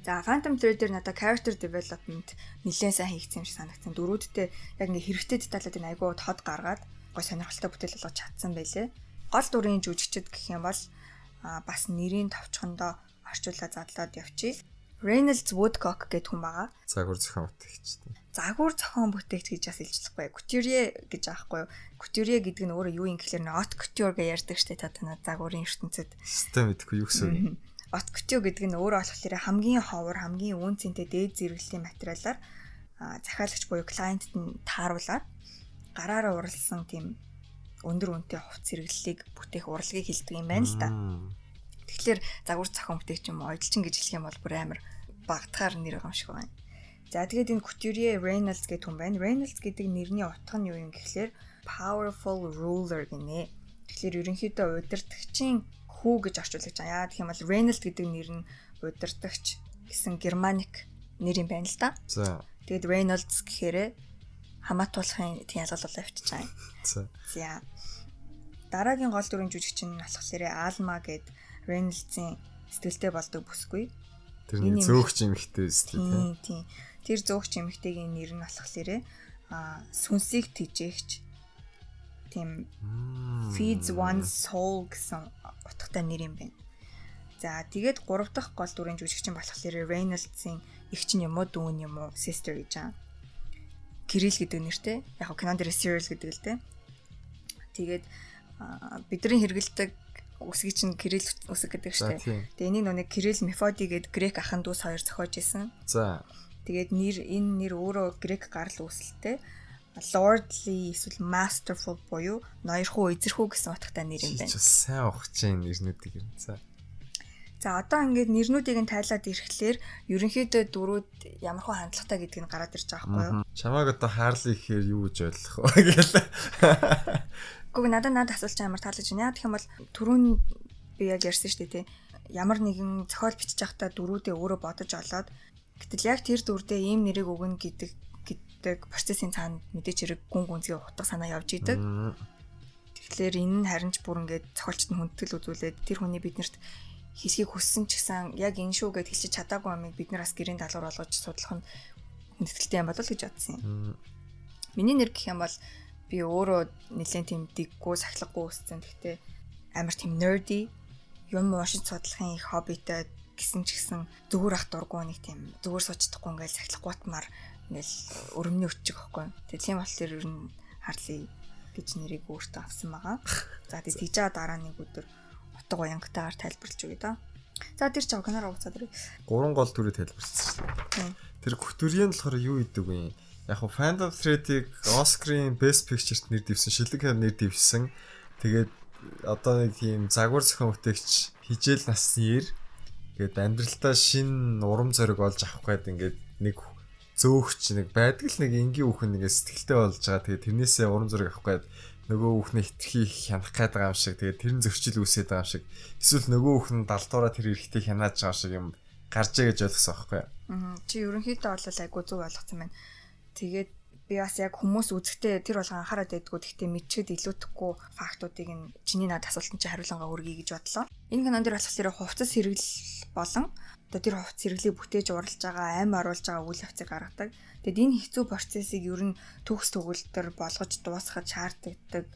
За Phantom Thread дээр надад character development нэлээд сайн хийгдсэн юм шиг санагдсан. Дөрүүдтэй яг ингээ хэрэгтэй деталууд нь айгүй тод гаргаад гой сонирхолтой бүтээл болгож чадсан байлээ. Гол дүрийн жүжигчд гэх юм бол бас нэрийн товчхондоо орчуулаад задлаад явчих. Reynolds Woodcock гэдэг хүн байгаа. Загвар зохион бүтээгч. Загвар зохион бүтээгч гэж бас илжлэхгүй. Couturier гэж аахгүй юу? Couturier гэдэг нь өөрөө юу юм гэхэлэр haute couture гэж ярьдаг штэ та танаа загварын ертөнцид. Систем мэдэхгүй юу гэсэн үг. Haute couture гэдэг нь өөрөө болохоор хамгийн ховор, хамгийн үн цэнтэй дээд зэрэглэлийн материалаар захиалагч буюу клиентэд нь тааруулаад гараараа уралсан тийм өндөр үнэтэй хувц зэрэглэлийг бүтээх урлагийг хилдэг юм байна л да. Тэгэхээр загвар зохион бүтээгч юм ойдлчин гэж хэлэх юм бол бүр амар багтахаар нэр байгаа юм шиг байна. За тэгээд энэ Couturier Reynolds гэдэг хүн байна. Reynolds гэдэг нэрний утга нь юу юм гэхлээр powerful ruler гинэ. Тэгэхээр ерөнхийдөө удирдагчийн хүү гэж орчуулж байгаа. Яа гэх юм бол Reynolds гэдэг нэр нь удирдагч гэсэн германик нэр юм байна л да. За. Тэгээд Reynolds гэхээрээ хамаатуулахын тийм ялгалуулаа явчихж байгаа юм. За. Дараагийн гол дүрийн жүжигч нь болохоор Alma гэдэг Reynolds-ийн сэтгэлтэй болдог бүсгүй. Тэрний зөөгч эмэгтэй үстэй тийм. Тэр зөөгч эмэгтэйгийн нэр нь болохоор сүнсийг тэжээгч тийм feeds one's soul гэсэн утгатай нэр юм байна. За тэгээд 3 дахь гол дүрийн жүжигч нь болохоор Reynolds-ийн эгч нь юм уу дүүн юм уу sister гэж байгаа. Кирилл гэдэг нэртэй. Яг нь кинон дээр Cyril гэдэг л дээ. Тэгээд бидний хэрэгэлдэг үсгийг чинь Кирилл үсэг гэдэг штеп. Тэгээ энийг нэг Кирилл Мефоди гэдэг грек ахын дүүс хоёр зохиож исэн. За. Тэгээд энэ нэр өөрөө грек гарал үүсэлтэй. Lordly эсвэл masterful буюу ноёрхуу эзэрхүү гэсэн утгатай нэр юм байна. Чи сайн ухаж чинь нэрнүүдийг юм. За одоо ингээд нэрнүүдийг нь тайлаад ирэхлээр ерөнхийдөө дөрүүд ямархуу хандлагатай гэдгийг нь гараад ирж байгаа байхгүй юу? Чамааг одоо Harley гэхээр юу гэж ойлгох вэ гэлээ. Гэхдээ надад асуулт амар таалаж байна. Яа гэх юм бол түрүүн би яг ярьсан шүү дээ тий. Ямар нэгэн зохиол бичиж байхдаа дөрүүдээ өөрөө бодож олоод гэтэл яг тэр дүрдээ ийм нэрийг өгнө гэдэг процессын цаана мэдээч хэрэг гүн гүнзгий утга санаа явж идэг. Тэгэхээр энэ нь харин ч бүр ингээд зохиолчд нь хүндэтгэл үзүүлээд тэр хүний биднэрт хэлхийг хүссэн ч гэсэн яг энэ шүү гэд хэлчих чадаагүй амиг бид нар бас гэрийн даалгавар болгож судлах нь хүндэтгэлтэй юм болол гэж бодсон юм. Миний нэр гэх юм бол би өөрөө нэлээд тийм диггүй сахилгагүй өссөн. Гэхдээ амар тийм nerdy юм уушиж судлахын их хоббитэй гэсэн ч гэсэн зүгээр ах дурггүй нэг тийм зүгээр суучдахгүй ингээл сахилгагуутмаар ингээл өрөмний өччих байхгүй. Тэгээ тийм болохоор ер нь Harley гэж нэрийг өөртөө авсан байгаа. За тэгээ тийж дараа нэг өдөр утга уянгатаар тайлбарлаж өгье да. За тэр чав кинороо уцаад ирээ. 3 гол төрөй тайлбарласан шүү дээ. Тэр Couturier нь болохоор юу идэг вэ? Яг нь Phantom Thread-ийг Oscar-ийн Best Picture-т нэр дэвсэн, шилдэг хайр нэр дэвсэн. Тэгээд одоо нэг тийм загвар зохион бүтээгч хижээл насны ир гээд амьдралдаа шин урам зориг олж авах гээд ингээд нэг зөөгч нэг байдаг л нэг энгийн хүүхэн ингээд сэтгэлтэй болж байгаа. Тэгээд тэрнээсээ урам зориг авах гээд нөгөө хүүхнээ хитрхи хянах гээд байгаа юм шиг. Тэгээд тэр нь зөрчил үүсээд байгаа юм шиг. Эсвэл нөгөө хүүхэн далдуураа тэр эрэгтэй хянааж байгаа шиг юм гарч ий гэж ойлгосон байхгүй юу? Чи ерөнхийдөө бол айгу зөв ойлгосон байна. Тэгээд би бас яг хүмүүс үзэхдээ тэр болгон анхаарал байдгүй. Гэхдээ мэдчихэд илүүтэхгүй фактуудыг нь чиний надад асуултанд чи хариулангаа өргөе гэж бодлоо. Энэ кинон дээр болохоор хувцас хэрэглэл болон одоо тэр хувцас хэрэглийг бүтээж уралж байгаа, амь оруулж байгаа үйл явцыг гаргадаг. Тэгэд энэ хэцүү процессыг ер нь төгс төгөлдөр болгож дуусгах шаардлагадаг.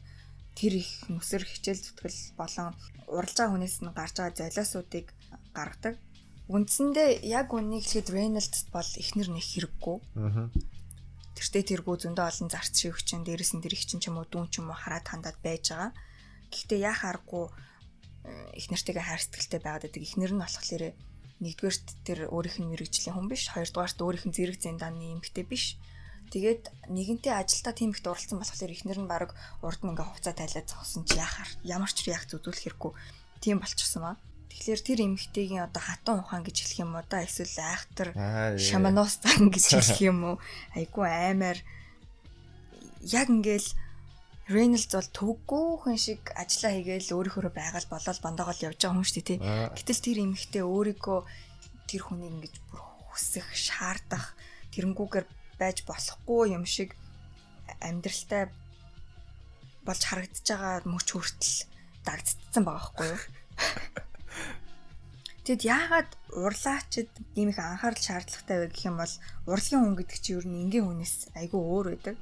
Тэр их нүсэр хичээл зүтгэл болон уралж байгаа хүнээс нь гарч байгаа золиосуудыг гаргадаг. Үндсэндээ яг үнийг хэлэхэд Reynolds бол эхнэр нэг хэрэггүй. Тэртээ тэргүй зөндөө олон зарц шивгчин, дээрэс нь тэр их чин ч юм уу дүүн ч юм уу хараад хандаад байж байгаа. Гэхдээ яах аргагүй их нэртэйгээ хайр сэтгэлтэй байгаад байдаг. Эхнэр нь болохоор нэгдүгээрт тэр өөрийнх нь мэрэгжлийн хүн биш, хоёрдугаарт өөрийнх нь зэрэг зэндааны эмэгтэй биш. Тэгээд нэгэнтээ ажилдаа тийм ихт оролцсон болохоор эхнэр нь баг урд нь ингээ хувцас тайлаад зогсон чи ямар ч реакц үзүүлэх хэрэггүй тийм болчихсон маа. Тэгэхээр тэр эмэгтэйгийн одоо хатан ухаан гэж хэлэх юм уу да эсвэл айхтар шаманоос тан гэж хэлэх юм уу? Айгу аймаар яг ингээл Reynolds бол төггүй хүн шиг ажиллаа хийгээл өөрийнхөө байгаль болол бондоогол явж байгаа хүн шүү дээ тий. Гэтэл тэр эмэгтэй өөрийгөө тэр хүнийг ингэж бүр хүсэх, шаардах, тэрэнгүүгээр байж болохгүй юм шиг амьдралтай болж харагдаж байгаа мөч хүртэл дагдцсан байгаа байхгүй юу? Тэгэд яагаад урлаачид ийм их анхаарал шаардлагатай вэ гэх юм бол урлагийн хүн гэдэг чинь ер нь энгийн хүнээс айгүй өөр байдаг.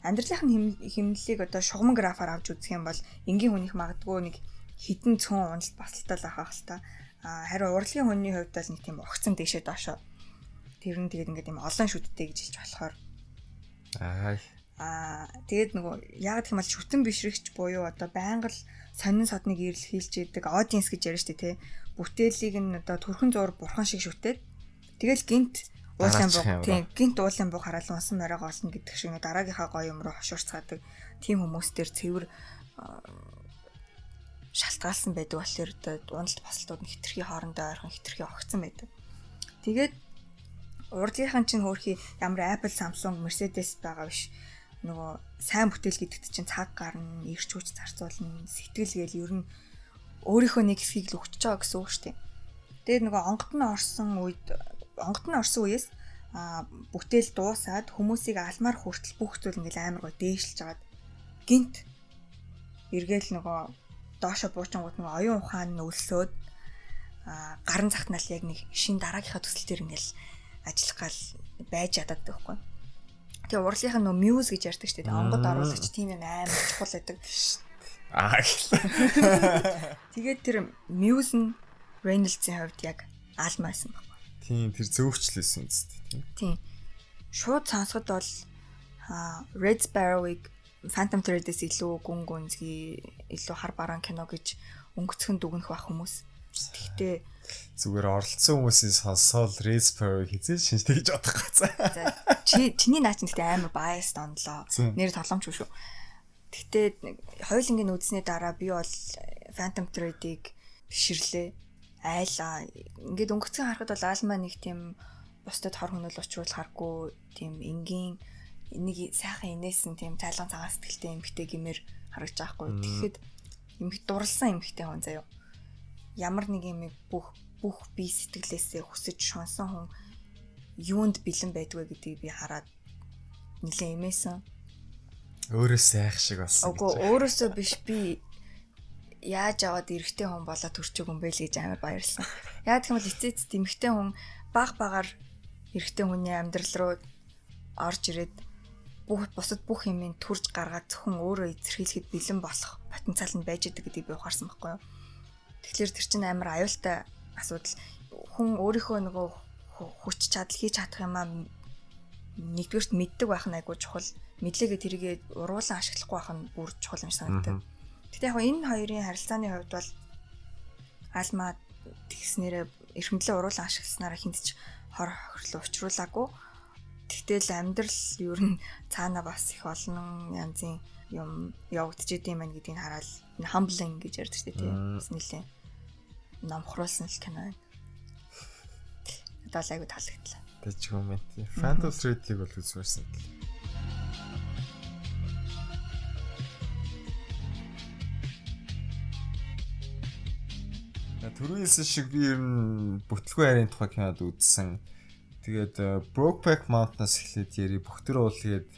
Амьдралын хэмнэлийг одоо шугам графаар авч үзэх юм бол энгийн хүнийх магадгүй нэг хідэн цөөн уналт басалтай л ахах л та. Харин урлагийн хүний хувьд бол нэг тийм огцон дэшээ доошоо. Тэр нь тэгээд ингээд юм олон шүттэй гэж хэлж болохоор. Тэгээд нөгөө яг гэх юм бол шүтэн бишрэгч буюу одоо байнга л сонин содныг ирэлхийлж идэг аудиенс гэж ярьж штэ тий. Бүтээлийг нь одоо төрхөн зур бурхан шиг шүтээд тэгэл гинт уулын бог тийм гинт уулын бог хараал унсан моройгоо олно гэдэг шиг дараагийнхаа гоё юм руу хошуурцгаадаг тийм хүмүүс төр цэвэр шалтгаалсан байдаг болохоор уналт басалтууд нь хитрхи хоорондоо ойрхон хитрхи огцсон байдаг. Тэгээд урдгийнхан чинь хөөрхий ямар Apple, Samsung, Mercedes байгаа биш. Нөгөө сайн бүтээл гэдэгт чинь цаг гарна, ирч хүч зарцуулна, сэтгэл гээл ер нь өөрийнхөө нэг хэсгийг л өгч байгаа гэсэн үг шүү дээ. Тэгээд нөгөө онгод нь орсон үеэс бүтээл дуусаад хүмүүсийг алмаар хүртэл бүх зүйл ингээл амар гоо дээшлж агаад гинт эргээл нөгөө доошо буучингууд нөгөө оюун ухаан нь өлсөөд гарын цагтнал яг нэг шин дараагийнхаа төсөл төр ингээл ажиллах гал байж ядаад байхгүй. Тэгээ урлагийнх нь нөгөө мьюз гэж ярьдаг шүү дээ. Онгод оруулагч тийм юм амар чухал байдаг. Тэгээд тэр мьюз нь Reynolds-ийн хувьд яг аалмаасан байна. Тийм тэр зөвчлээсэн үстэй тийм. Шууд сонсоход бол Red Sparrow-ыг Phantom Thread-ээс илүү гүн гүнзгий илүү хар бараан кино гэж өнгөцгөн дүгнэх байх хүмүүс. Гэхдээ зүгээр оролцсон хүмүүсийн сонсоод Red Sparrow хийzээ шинж тэгж бодох гэсэн. Чиний наач нэгтэй амар bias онлоо. Нэр толомч шүү. Гэхдээ хоёулангийн үзсний дараа би бол Phantom Thread-ийг биширлээ. Айлаа. Ингээд өнгөцгөн харахад бол аалмаа нэг тийм бусдад хор хөнөөл учруулахаргүй тийм энгийн нэг сайхан инээсэн тийм цайлган цагаан сэтгэлтэй эмхтэй гэмээр харагдаж байхгүй. Тэгэхэд эмх дурлсан эмхтэй хүн заяа. Ямар нэг юм бүх бие сэтгэлээсээ хүсэж шунсан хүн юунд бэлэн байдгүй гэдгийг би хараад нэлээ эмээсэн. Өөрөөсөө айх шиг болсон. Үгүй өөрөөсөө биш би яаж аваад эрэгтэй хүн болоод төрчих юм бэ л гэж амар баярлсан. Яг тийм бол эцээц эмэгтэй хүн багаар эрэгтэй хүний амьдрал руу орж ирээд бусад бүх юмыг төрж гаргаад зөвхөн өөрөө эзэрхийлэхэд бэлэн болох потенциал нь байж идэг гэдгийг би ухаарсан байхгүй юу. Тэгэхээр тэр чинь амар аюултай асуудал. Хүн өөрийнхөө нөгөө хүч чадал хийж чадах юмаа нэгдүгээрт мэддэг байх нь айгүй чухал. Мэдлэгээ тэрийгэ уруулан ашиглахгүй байх нь бүр чухал юм санагдав. Гэтэ яг энэ хоёрын харилцааны хувьд бол Альма тэгснээрээ эрхэмлээ уруулан ашигласнараа хинт ч хор хохирлоо учруулаагүй. Тэгтэл амьдрал ер нь цаана бас их олон янзын юм явагдаж идэм байх гэдгийг хараад humbling гэж ярьдаг шүү дээ тийм. Бас нэлээ номхруулсан л кино байна. Надад айгүй таалагдлаа. Тэч юм ээ. Phantom Thread-ийг бол үзмээрсэн. Түрүүнээс шиг би ер нь бүтлгүй хайрын тухай кинод үзсэн. Тэгээд Brokeback Mountain-аас эхлээд яри бүх төр уулгээд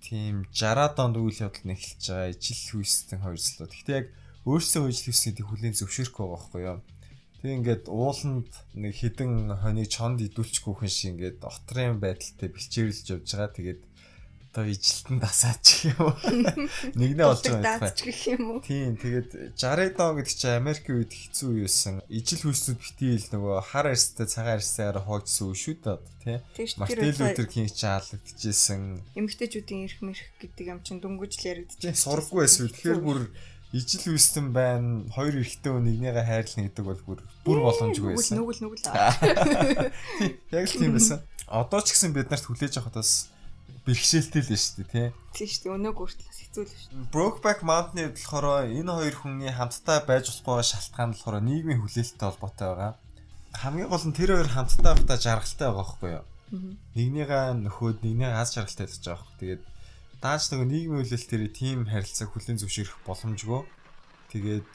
тийм 60-аад онд үйл явдал нэхэлж байгаа ижил хүйстэн хоёрслоо. Гэхдээ яг өөрсдөө ижил хүйснийг хүлээн зөвшөөрөх байгаа байхгүй юу. Тэг ингээд ууланд нэг хідэн хоны чонд идүүлчихгүй хүн шиг ингээд отрын байдалтай бэлчээрлж явж байгаа. Тэгээд одоо ижилтэн дасаач юм. Нэгнээ олж байгаа юм. Тийм тэгээд 60-аад он гэдэг чинь Америкийн үед хэцүү үе байсан. Ижил хүйснүүд битийл нөгөө хар арьстай цагаан арьсаар хойцсон үе шүү дээ тий. Мартин Лютер Кинг ч хаалгадчихсэн. Эмэгтэйчүүдийн эрх мэрх гэдэг юм чинь дөнгөж л яригдчихсэн. Сургаггүй байсан. Тэгэхээр бүр ижил үстэн байна. Хоёр эрэгтэй хүн нэгнийгээ хайрлна гэдэг бол бүр боломжгүй байсан. Нүгэл. Яг л тийм байсан. Одоо ч гэсэн бид нарт хүлээж авахд бас бэрхшээлтэй л шүү дээ, тий. Тийм шүү дээ. Өнөөг хүртэл хэцүү л шүү. Brokeback Mountain-ы болохоор энэ хоёр хүний хамтдаа байж болохгүй шалтгаан болохоор нийгмийн хүлээлттэй холбоотой байгаа. Хамгийн гол нь тэр хоёр хамтдаа байхдаа жаргалтай байгаа байхгүй юу? Нэгнийгээ нөхөд нэгнийгээ аз жаргалтай гэж байгаа байхгүй. Тэгээд дааж нөгөө нийгмийн хүлээлтээр тийм харилцааг хүлээн зөвшөөрөх боломжгүй. Тэгээд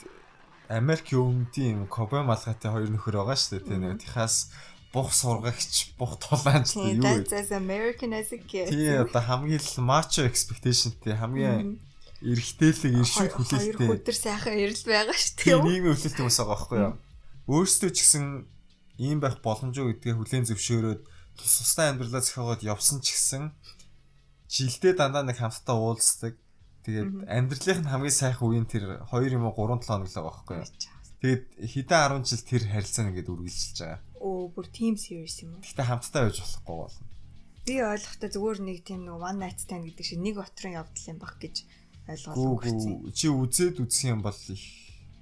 Америкийн өмнөдийн Кобе Малгатай хоёр нөхөр байгаа шүү дээ, тий. Нэг Техас бух сургагч, бух тулаанч юу вэ? That's American as a kid. Тий, одоо хамгийн л macho expectationтэй хамгийн эрэгтэйлэг иршүүд хүлээлттэй. Хоёр өдөр сайхан ирэл байгаа шүү дээ. Тийм нийгмийн хүлээлттэй хүмүүс байгаа байхгүй юу? Өөрсдөө ч гэсэн ийм байх боломжгүй гэдгээ хүлээн зөвшөөрөөд тустай амьдралаа зохиогоод явсан ч гэсэн жилдээ дандаа нэг хамтдаа уулздаг. Тэгээд амьдралынх нь хамгийн сайхан үеийн тэр 2 юм уу 3 7 хоног л байгаа байхгүй юу? Тэгээд хэдэн 10 жил тэр харилцааг ингээд үргэлжилж байгаа. Оо, бүр team series юм уу? Гэхдээ хамтдаа байж болохгүй болно. Би ойлгохдоо зүгээр нэг тийм нэг one night stand гэдэг шиг нэг отрын явдал юм баг гэж ойлголоо. Чи үзээд үзэх юм бол их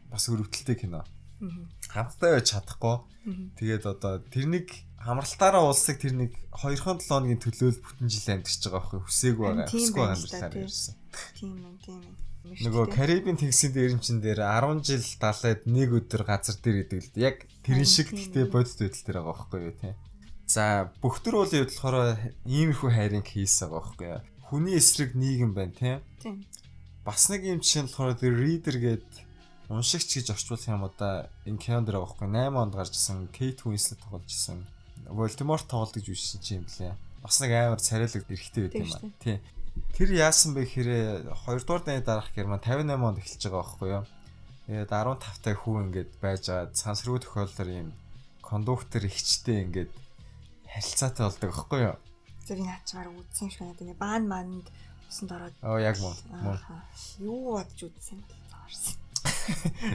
бас өрөвдөлтэй кино. Хамтдаа байж чадахгүй. Тэгээд одоо тэрнийг хамралтаараа уулздаг тэрнийг 2-7 хоногийн төлөөл бүтэн жил амьдарч байгаа байхгүй хүсээгүй байгаа. Хүсгүй амьдарсан ярьсан. Тийм ээ. Нөгөө Карибын тэнгисийн дээрэмчин дээр 10 жил далайд нэг өдөр газар дээр идэг л яг тэрэн шиг гэхдээ бодит байдал дээр байгаа байхгүй юу тий. За бүх төр уулын хувьд болохоор иймэрхүү хайрын кейс байгаа байхгүй юу. Хүний эсрэг нийгэм байна тий. Тийм. Бас нэг юм жишээ нь болохоор The Reader гээд уншигч гэж орчуулах юм удаа энэ кинон дээр байгаа байхгүй 8 онд гарч ирсэн Kate Winslet тоглож ирсэн. Voldemort тоглож үзсэн чи юм блэ. Бас нэг амар царайлаг эрэхтэй байт юм аа. Тий. Тэр яасан бэ гэхээр 2 дугаар дайны дараах Герман 58 онд эхэлж байгаа байхгүй юу. Тэгээд 15 та хүү ингээд байж байгаа сансруу тохиолдол юм кондуктор ихчтэй ингээд харилцаатай болдог байхгүй юу. За би наачаар үзсэн юм шиг надад нэг баан манд усанд ороод. Яг мөн. Юу бодож үзсэн бэ? Цаарсан.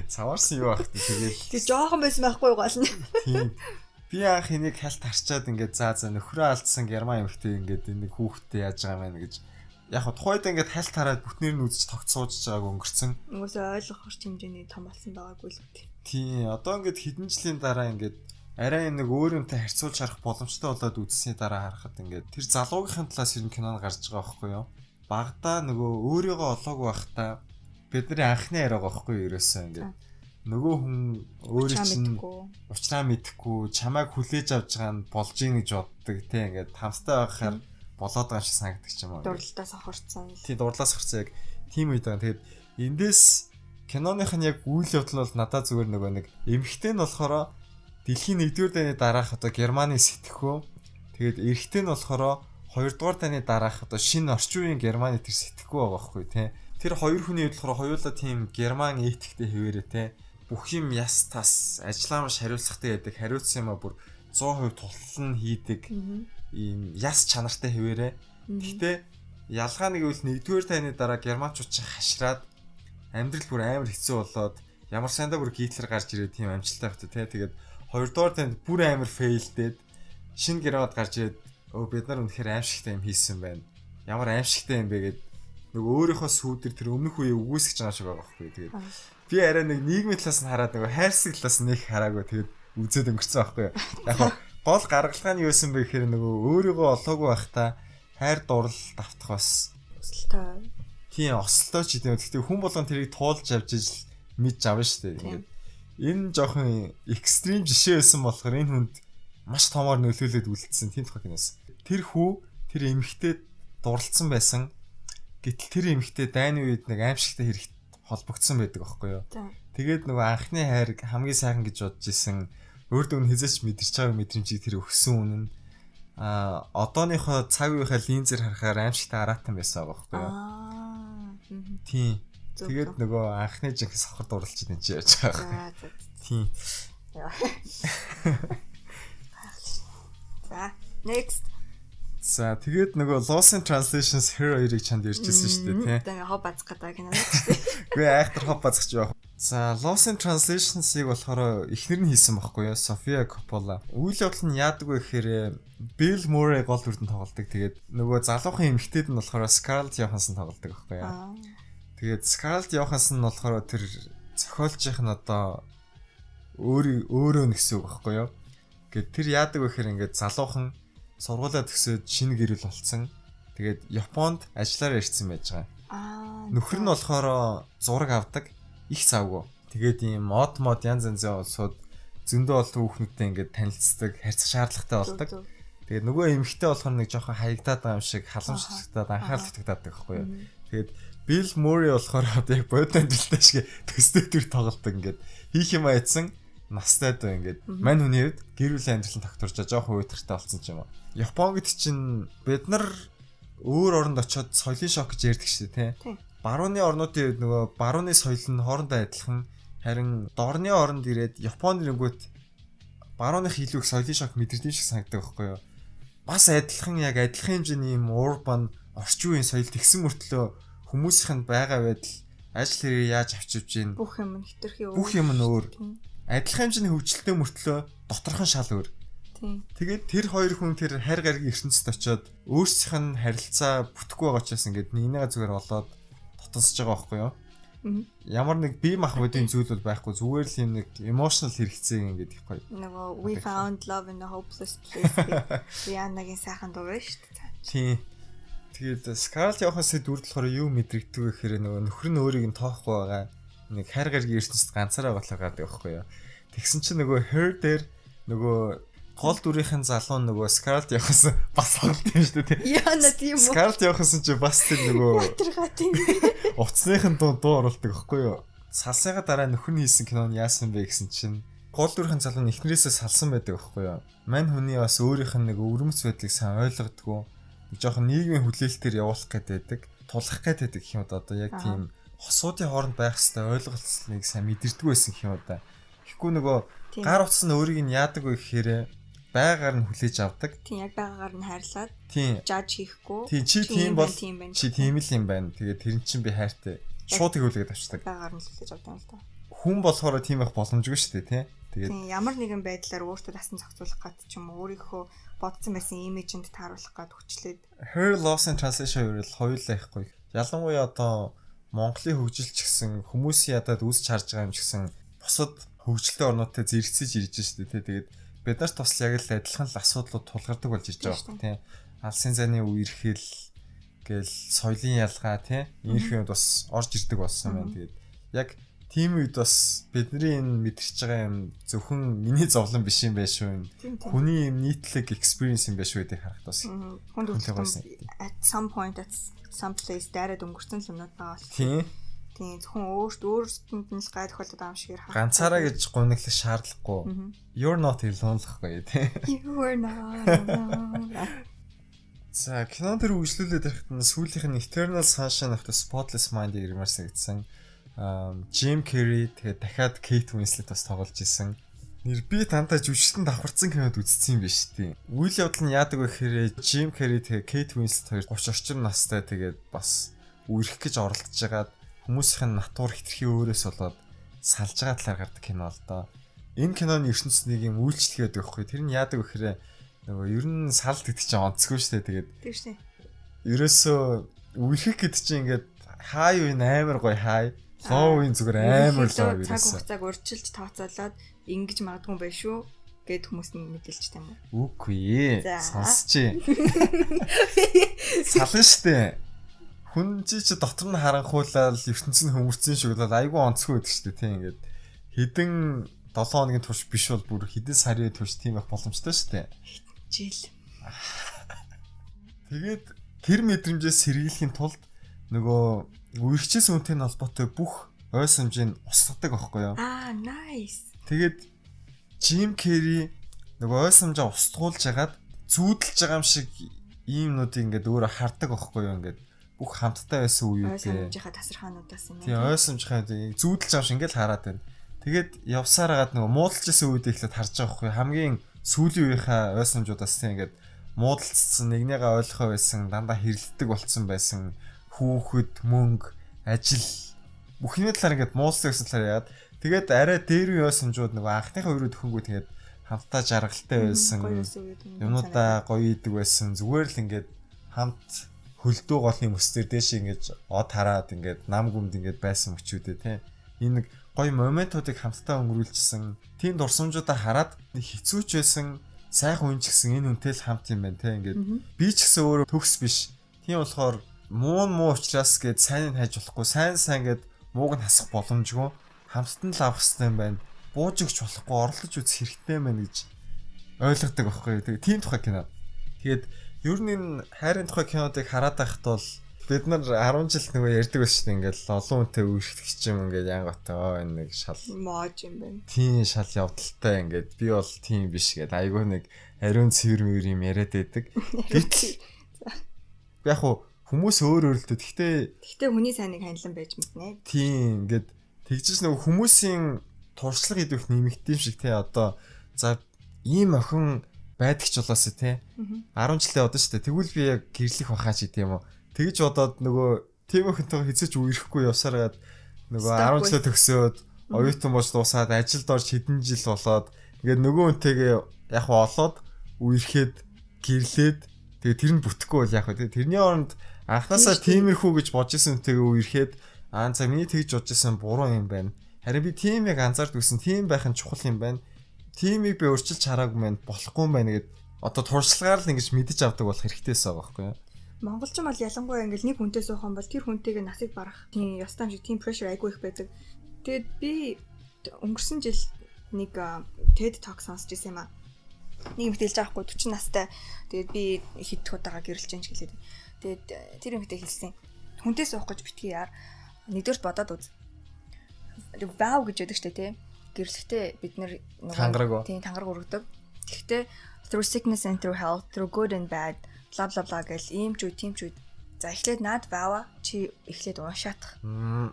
Цаваарсан юу ах тэгээд тэг жоохон байсан байхгүй гол нь. Тийм. Би анх энийг хальт харчаад ингээд за нөхрөө алдсан герман эмэгтэй ингээд нэг хүүхдтэй яаж байгаа юм гэж яг хаа тухайд ингээд хальт хараад бүтнээр нь үзэж тогт сууж байгааг өнгөрцөн. Угсаа ойлгох орч хэмжээний том болсон байгаагүй л үү. Тийм. Одоо ингээд хэдэн жилийн дараа ингээд арай нэг өөр юмтай харьцуулж харах боломжтой болоод үзсний дараа харахад ингээд тэр залуугийн талаас ер нь кинонд гарч байгаа байхгүй юу? Багада нөгөө өөрийгөө олоогүй байхдаа бидний анхны яриа байгаа байхгүй юу ерөөсөө ингээд нөгөө хүн өөрийн чинь уучраа мэдэхгүй чамайг хүлээж авч байгаа нь болж ийн гэж боддог тийм ингээд хамттай байхаар болоод байгаа шиг санагддаг ч юм уу. Дурлалаас хорцсон. Тийм дурлалаас хорцсон яг тийм үед байгаа. Тэгээд эндээс киноных нь яг үйл явдал бол надад зүгээр нөгөө нэг эмхтэй нь болохоор дэлхийн 1-р дайны дараах одоо Германы сэтгхүү. Тэгээд эрэгтэй нь болохоор 2-р дайны дараах одоо шинэ орчин үеийн Германы тэр сэтгхүү байгаа байхгүй тийм. Тэр хоёр хүний хувьд болохоор хоёулаа тийм Герман этиктэй хэвээрээ тийм. Бүх юм яс тас ажиллаамж хариуцлагатай байдаг. Хариуцсан юм а бүр 100% тултал нь хийдэг. Ийм яс чанартай хэвээрээ. Гэхдээ ялгаа нэг үл 1-р дайны дараа германчууд чинь хашраад амьдрал бүр амар хэцүү болоод ямар сандаа бүр Гитлер гарч ирээд тийм амжилттай багт тий. Тэгээд 2-р дайнд бүр амар фейлдээд шинэ германд гарч ирээд бид нар үнэхээр аимшигтай юм хийсэн байна. Ямар аимшигтай юм бэ гэд нөгөө өөрийнхөө сүүдэр тэр өмнөх үеийг үгүйсгэж байгаа шиг байгаа байхгүй. Тэгээд би арай нэг нийгмийн талаас нь хараад нөгөө хайрсаг талаас нь нэг хараагүй тэгээд үзээд өнгөрцөн байхгүй. Яг гол гаргалгаа нь юу байсан бэ гэхээр нөгөө өөрийгөө олоогүй байхдаа хайр дурлал давтах бас өсөлтөө. Тийм ослоо ч гэдэг. Гэхдээ хүн болгон тэрийг туулж авч ижил мэдж авна шүү дээ. Ингээд энэ жоохон экстрим жишээ байсан болохоор энэ хүнд маш томоор нөлөөлөд үлдсэн тийм тухай киноос. Тэр хүү тэр эмэгтэй дурлцсан байсан. Гэтэл тэр эмэгтэй дайны үед нэг аимшигтай хэрэгт холбогдсон байдаг аахгүй юу. Тэгээд нөгөө анхны хайр хамгийн сайхан гэж бодож исэн өөртөө хязгаарч мэдэрч байгаа мэдрэмжийг тэр өгсөн үнэн одооныхоо цаг үеийнхаа линзээр харахаар аимшигтай аратан байсан байгаа байхгүй юу. Тийм. Тэгээд нөгөө анхны жинхэнэ сохор дурлж идэн чи яаж байгаа. Тийм. За, next. За тэгээд нөгөө Lost in Translations Hero 2-ыг чанд ярьжсэн шүү дээ тий. Тэгээд хоб бацах гэдэг кино шүү дээ. Гүй айхтар хоб бацчих жоох. За Lost in Translations-ыг болохоор эхнэр нь хийсэн байхгүй юу? Sofia Coppola. Үйл явдал нь яадаг вэ гэхээр Bill Murray гол дүрдэн тоглодог. Тэгээд нөгөө залуухан эмэгтэйд нь болохоор Scarlett Johansson тоглодог байхгүй юу? Тэгээд Scarlett Johansson нь болохоор тэр зохиолчийнх нь одоо өөрөө нэгсэн үг байхгүй юу? Гэт тэр яадаг вэ гэхээр ингээд залуухан сургуулаа төгсөөд шинэ гэрэл болсон. Тэгээд Японд ажиллаараа ирсэн байж байгаа. Нөхөр нь болохоор зураг авдаг, их завгүй. Тэгээд ийм мод янз янзын улсууд зөндөө олон хүүхнүүдтэй ингээд танилцдаг, харьцах шаардлагатай болдог. Тэгээд нөгөө эмэгтэй болохоор нэг жоохон хаягдаад байгаа юм шиг халамжлагдаад анхаарал татдаг байхгүй юу? Тэгээд Bill Murray болохоор яг бодит амжилттай шиг төстэй төр тоглолдог ингээд хийх юм айдсан настай дөө ингээд мань хүний хувьд гэр бүлийн амьдралын тогтворч жоохон уйтгартай болсон ч юм уу. Япон гэд чинь бид нар өөр оронд очиод соёлын шок гэж ярьдаг шүү дээ тий. Барууны орнуудын хувьд нөгөө барууны соёл нь хоорондоо адилхан харин дорны оронд ирээд Японы рэнгүүт барууных илүү их соёлын шок мэдэрдэг шиг санагддаг байхгүй юу? Бас адилхан хэмжээний юм урбан орчин үеийн соёл тэгсэн мөртлөө хүмүүсийнх нь байгаа байдал ажил хэрэг яаж авчивж гин бүх юм хэтэрхий өөр. Бүх юм нь өөр. Адилхан хэмжээний хөгжилтэй мөртлөө доторхон шал өөр. Тэгээд тэр хоёр хүн тэр хайр гаргийн ертөнцид очиод өөрсдийнх нь харилцаа бүтэхгүй байгаа учраас ингээд нэгнийгээ зүгээр болоод дотсонсож байгаа байхгүй юу? Ямар нэг бие махбодын зүйл бол байхгүй зүгээр л юм нэг emotional хэрэгцээ ингээд их гоё. Нөгөө we found love in a hopeless place. Rihanna-гийн сайхан дуу байна шүү дээ. Тийм. Тэгээд Scarlett Johansson дүрд болохоор юу мэдрэгдэг вэ гэхээр нөгөө нөхөр нь өөрийг нь тоохгүй байгаа. Нэг хайр гаргийн ертөнцид ганцаараа батлагаад байгаа байхгүй юу? Тэгсэн чинь нөгөө Her дээр нөгөө гол дүрийн залуу нөгөө Scarlett Johansson бас тоглолт юм шүү дээ. Яна тийм үү? Scarlett Johansson ч бас тэр нөгөө уцсныхын дуу оруулдаг байхгүй юу? Салсныхаа дараа нөхөр нь хийсэн кинонд яасан бэ гэсэн чинь гол дүрийн залуу нь эхнэрээсээ салсан байдаг байхгүй юу? Мань хүний бас өөрийнх нь нэг өвөрмөц байдлыг сайн ойлгодгоо. Жохон нийгмийн хүлээлтээр явуулах гэдэг, тулах гэдэг юм одоо яг тийм хосуудын хооронд байх хэвээр ойлголцлыг сайн мэдэрдэг байсан юм да. Тэгэхгүй нөгөө гар утас нь өөрийг нь яадаг вэ гэхээр байгаар нь хүлээж авдаг. Тийм яг байгаагаар нь хайрлаад жаж хийхгүй. Тийм чи тийм бол чи тийм л юм байна. Тэгээд тэр чинь би хайртай. Шууд тэгүүлгээд авчдаг. Байгаагаар нь хүлээж авдаг юм л да. Хүн болохоор тийм их боломжгүй шүү дээ, тий. Тэгээд ямар нэгэн байдлаар өөртөө дасан зохицуулах гад ч юм уу өөрийнхөө бодсон байсан имижэнд тааруулах гад хүчлээд Her Lost in Translation гэвэл хоёулаа ихгүй. Ялангуяа одоо Монголын хөгжилч гэсэн хүмүүсийн ядаад үзэж харж байгаа юм ч гэсэн бусад хөгжилтэй орнуудтай зэрэгцэж ирж шүү дээ, тий. Тэгээд бид нарт бас яг л адилхан л асуудлууд тулгардаг болж ирж байгаа юм тий. Алсын зайны үерхэл гээл соёлын ялгаа тий. Иймэрхүү бас орж ирдэг болсон байна. Тэгээд яг тийм үед бас бидний энэ мэдэрч байгаа юм зөвхөн миний зовлон биш юм байш шүү. Хүний юм нийтлэг experience юм байш шүү гэдгийг харахад бас at some point at some place дайраад өнгөрцөн л юмнууд байгаа бол тийм зөвхөн өөрсдөнд нь л гайдах болоод байгаа юм шиг харах. Ганцаараа гэж гуниглах шаардлагагүй. You're not alone л гэхгүй тий. You were not alone. За кинон дээр үргэлжлүүлээд байхад нь сүүлийнх нь Eternal Sunshine of the Spotless Mind-ийг ирмээр санагдсан. Jim Carrey тэгээд дахиад Kate Winslet бас тоглож исэн. Нэр би тантаа жүжигчтэнд давхарцсан кинод үзсэн юм биш үү? Үйл явдал нь яадаг вэ гэхээр Jim Carrey тэгээд Kate Winslet хоёр 30 орчим настай тэгээд бас үерх гэж оролдож байгаад хүмүүсийн натур хитрхи өөрөөс болоод салж байгаа талаар гардаг кино л доо. Энэ киноны ертөнцийн нэг юм үйлчлэгээд байхгүй. Тэр нь яадаг вэ гэхээр нөгөө ер нь салт гэдэг чинь онцгүй шүү дээ. Тэгээд тийм шүү. Ерөөсөө үерхэх гэдэг чинь ингээд хай уу амар гоё хай. Лоуин зүгээр амар лоо ерөөсөө. Цаг хугацааг урьдчилж тооцоолоод ингэж магадгүй байх шүү гэд хүмүүст нь мэдээлж тайм уу? Үгүй ээ. Сонсчээ. Сална штэ. Хүн чи дотор нь харанхуулаад ертөнцийн хөмөрцөн шиг л айгүй онцгүй байдаг штэ тийм ингээд хэдэн 7 хоногийн турш биш бол бүр хэдэн сарын турш тийм их боломжтой штэ. Жил. Тэгээд тэр мэдрэмжээс сэргийлэхийн тулд нөгөө үерхчээс үнтэй холбоотой бүх ойсомжийг устгадаг байхгүй юу? Nice. Тэгээд Jim Carrey нөгөө ойсомжоо устгуулж хагаад зүүдэлж байгаа юм шиг иймнүүдийг ингээд өөрөө хардаг байхгүй юу? Ингээд бүх хамттай байсан үеүүдээ ойсомжийнхаа тасархаануудаас юм. Тийм ойсомжийнхаа зүүдэлж байгаа юм шиг ингээд хараад байна. Тэгээд явсаар хагаад нөгөө муудалж байсан үедээ ихлэд харж байгаа байхгүй юу? Хамгийн сүүлийн үеийнхаа ойсомжуудаас тийм ингээд муудалцсан нэгнийгээ ойлгохоо байсан дандаа хэрэлддэг болцсон байсан хүүхэд мөнгө ажил бүх юм талаар ингээд муулсан гэсэн талаар яагаад тэгээд арай дээр үе ойсомжууд нөгөө анхныхаа өрөө төхөнгөө тэгээд хамтаа жаргалтай байсан юмудаа гоё идэг байсан зүгээр л ингээд хамт хөлдөө голны мөстөр дээш ингэж од хараад ингээд нам гүмд ингээд байсан мөчүүдээ тий. Энэ нэг гоё моментуудыг хамтдаа өнгөрүүлчихсэн. Тийм дурсамжуудаа хараад нэг хэцүүч байсан сайхан үн ч гэсэн энэ үнтэй л хамт юм байна тий. Ингээд би ч гэсэн өөрөө төгс биш. Тийм болохоор муу учраас гээд сайныг хайж болохгүй. Сайн гээд мууг нь хасах боломжгүй. Хамтд нь л авах хэрэгтэй юм байна. Бууж өгч болохгүй, орлож үзэх хэрэгтэй юм байна гэж ойлгодог байхгүй. Тэгээ тийм тухай кино. Тэгээд ер нь энэ хайрын тухай кинодыг хараад байхад бол бид нар 10 жил нөгөө ярьдаг байсан шүү дээ. Ингээл олон хүнтэй үерхдэг ч юм ингээд янготоо энэ нэг шал моож юм байна. Тийм шал явдалтай ингээд би бол тийм биш гэдэг. Айгүй нэг ариун цэвэр мөр юм яриад байдаг. Гэтэл яг хуу хүмүүс өөр л дээ. Гэхдээ хүний сайныг ханилан байж мэднэ. Тийм ингээд тэгжиж нөгөө хүмүүсийн туршлага идэх нэмэгдэм шиг те одоо за ийм охин байдаг ч болоосоо те 10 жилийн одоо шүү дээ. Тэгвэл би яг гэрлэх бахаа ч гэдэм юм уу. Тэгж бодоод нөгөө тийм охинтойгоо хэзээч үерхгүй явсараад нөгөө 10 жилээ төгсөөд оюутан болж дуусаад ажилд орж хэдэн жил болоод ингээд нөгөө үнтэйгээ яг олоод үерхэд гэрлээд тэгээ тэр нь бүтэхгүй бол яг хөө тэрний оронд анхнаасаа тиймэрхүү гэж бодож исэн үнтэйгээ үерхэд за миний тэгж бодож исэн буруу юм байна. Харин би тийм яг анзаард үзсэн тийм байх нь чухал юм байна. Тимийг би өөрчилж хараагүй мэн болохгүй юм байна гэд одоо туршлагаар л ингэж мэдэж авдаг болох хэрэгтэйсэн байгаа байхгүй юу? Монголчин бол ялангуяа ингээл нэг хүнтэй суухан бол тэр хүнтэйгээ насыг барах тийм ёстой юм шиг тийм pressure айгүй их байдаг. Тэгээд би өнгөрсөн жил нэг TED Talk сонсч ирсэн юм аа. Нэг мэдээлж байгаа хгүй 40 настай. Тэгээд би хэдэх удаага гэрэлж чинь ч гэлээд. Тэгээд тэр юмтэй хэлсэн. Хүнтэй суух гэж битгий яар. Нэгдүгээр бодоод үз. Vow гэж яддаг штэ тий. Гэрлэхдээ бид нар тангараг өргөдөг. Тэгэхдээ through sickness and through health, through good and bad, blah blah blah гэл ийм ч үе тийм ч үе. За эхлээд наад vow чи эхлээд уншаадах.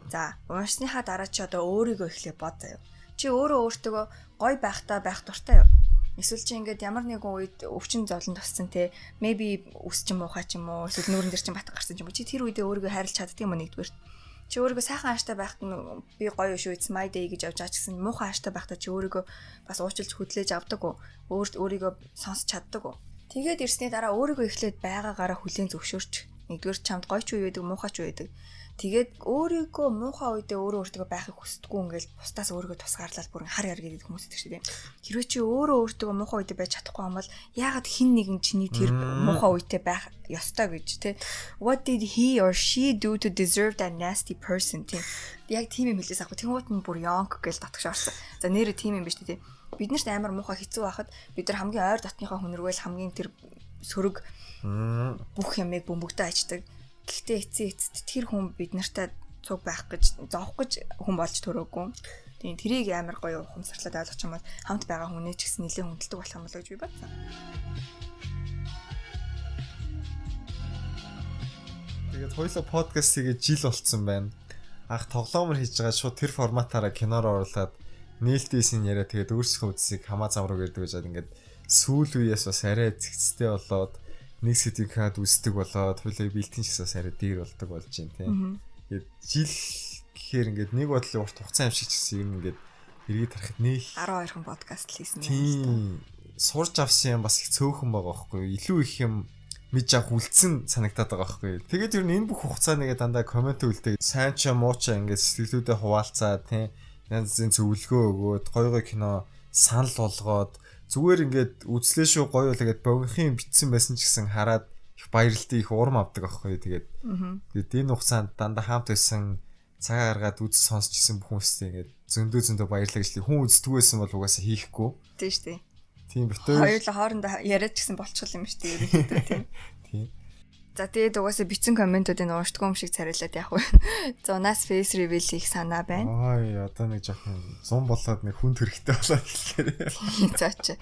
За уншсныхаа дараа чи одоо өөрийгөө эхлээд бод заяа. Чи өөрөө өөртөө гоё байхтаа байх дуртай юу? Эсвэл чи ингээд ямар нэгэн үед өвчин зовлон туссан те maybe үс ч муухай ч юм уу эсвэл нүүрэн дээр ч батг гарсан ч юм уу чи тэр үедээ өөрийгөө хайрлаж чаддаг юм уу нэгдүгээр. Чи өөрийгөө сайхан ааштай байхад нь би гоё шүү it's my day гэж явж байгаа ч гэсэн муухай ааштай байхдаа чи өөрийгөө бас уучлж хөдлөж авдаг уу? Өөрийгөө сонсч чаддаг уу? Тэгээд ирсний дараа өөрийгөө эхлээд байгаагаараа хүлээн зөвшөөрч. Нэгдүгээр чамд гоё ч үе байдаг, муухай ч үе байдаг. Тэгээд өөрийгөө муухай үедээ өөртөө байхыг хүсдэггүй ингээл бусдаас өөрийгөө тусгаарлал бүр хар яр гэдэг хүмүүс идэх шүү дээ. Хэрвээ чи өөртөө муухай үедээ байж чадахгүй юм бол яагаад хэн нэгэн чиний тэр муухай үедээ байх ёстой гэж те. What did he or she do to deserve that nasty person те. Яг тийм юм хэлээс авах. Тэнгуут нь бүр yonk гэж татгаш орсон. За нэрээ тийм юм биш те. Бид нарт амар муухай хэцүү байхад бид нар хамгийн ойр дотныхоо хүнрүүгээл хамгийн тэр сөрөг бүх юмыг бөмбөгдөө аждаг. Гэхдээ эцэст тэр хүн бид нартай цуг байх гэж зовх гэж хүн болж төрөөгүй. Тийм тэрийг амар гоё ухамсарлаад ойлгох юм бол хамт байгаа хүнээ ч гэсэн нэлээд хүндэлдэг болох юм болоо гэж би бодсон. Тэгээд хоёулаа подкаст хийгээд жил болцсон байна. Анх тоглоомор хийж байгаа шууд тэр форматаараа киноор оруулаад нээлттэйсэн яриа тэгээд өөрсдөө үзсийг хамаа зам руу гэрдэг гэж ингээд сүүл үеэс бас арай цэгцтэй болоод нэг сэдвийг хаад үздэг болоод хоёулаа бэлтэн часаас арай дээр болдог болж байна тийм. Тэгээд жил гэхээр ингээд нэг бодлын урт хугацаа юм шиг ч гэсэн юм ингээд эргээд харахад нэг 12 хон подкаст л хийсэн юм. Тийм. Сурж авсан юм бас их цөөхөн байгаа байхгүй юу? Илүү их юм мэдж авах үлдсэн санагтаад байгаа байхгүй юу? Тэгээд ер нь энэ бүх хугацааныгээ дандаа комент үлдээ. Сайн ч муу ч ингээд сэтгэлдүүдээ хуваалцаа тийм. Янз бүрийн зөвлөгөө өгөөд гоё кино санал болгоод зүгээр ингээд үзлээ шүү гоё тэгээд богинохын битсэн байсан ч гэсэн хараад их баярлалтай их урам авдаг аахгүй тэгээд энэ хугацаанд дандаа хамт байсан цагаа гаргаад үз сонсчихсан бүх хүмүүстээ ингээд зөндөө баярлалаа гэж хүн үздэг байсан бол угаасаа хийхгүй тийм шүү дээ тийм битүү хоёулаа хоорондоо яриад ч гэсэн болчихвол юм шүү дээ ерөнхийдөө тийм тийм за тэгээд угаасаа бичсэн комментуудыг уушдгүй юм шиг царайлаад явах вэ зунаас face reveal их санаа байна ой одоо нэг жоохон зун болоод нэг хүн төрхтэй болоод хэлэхээр заач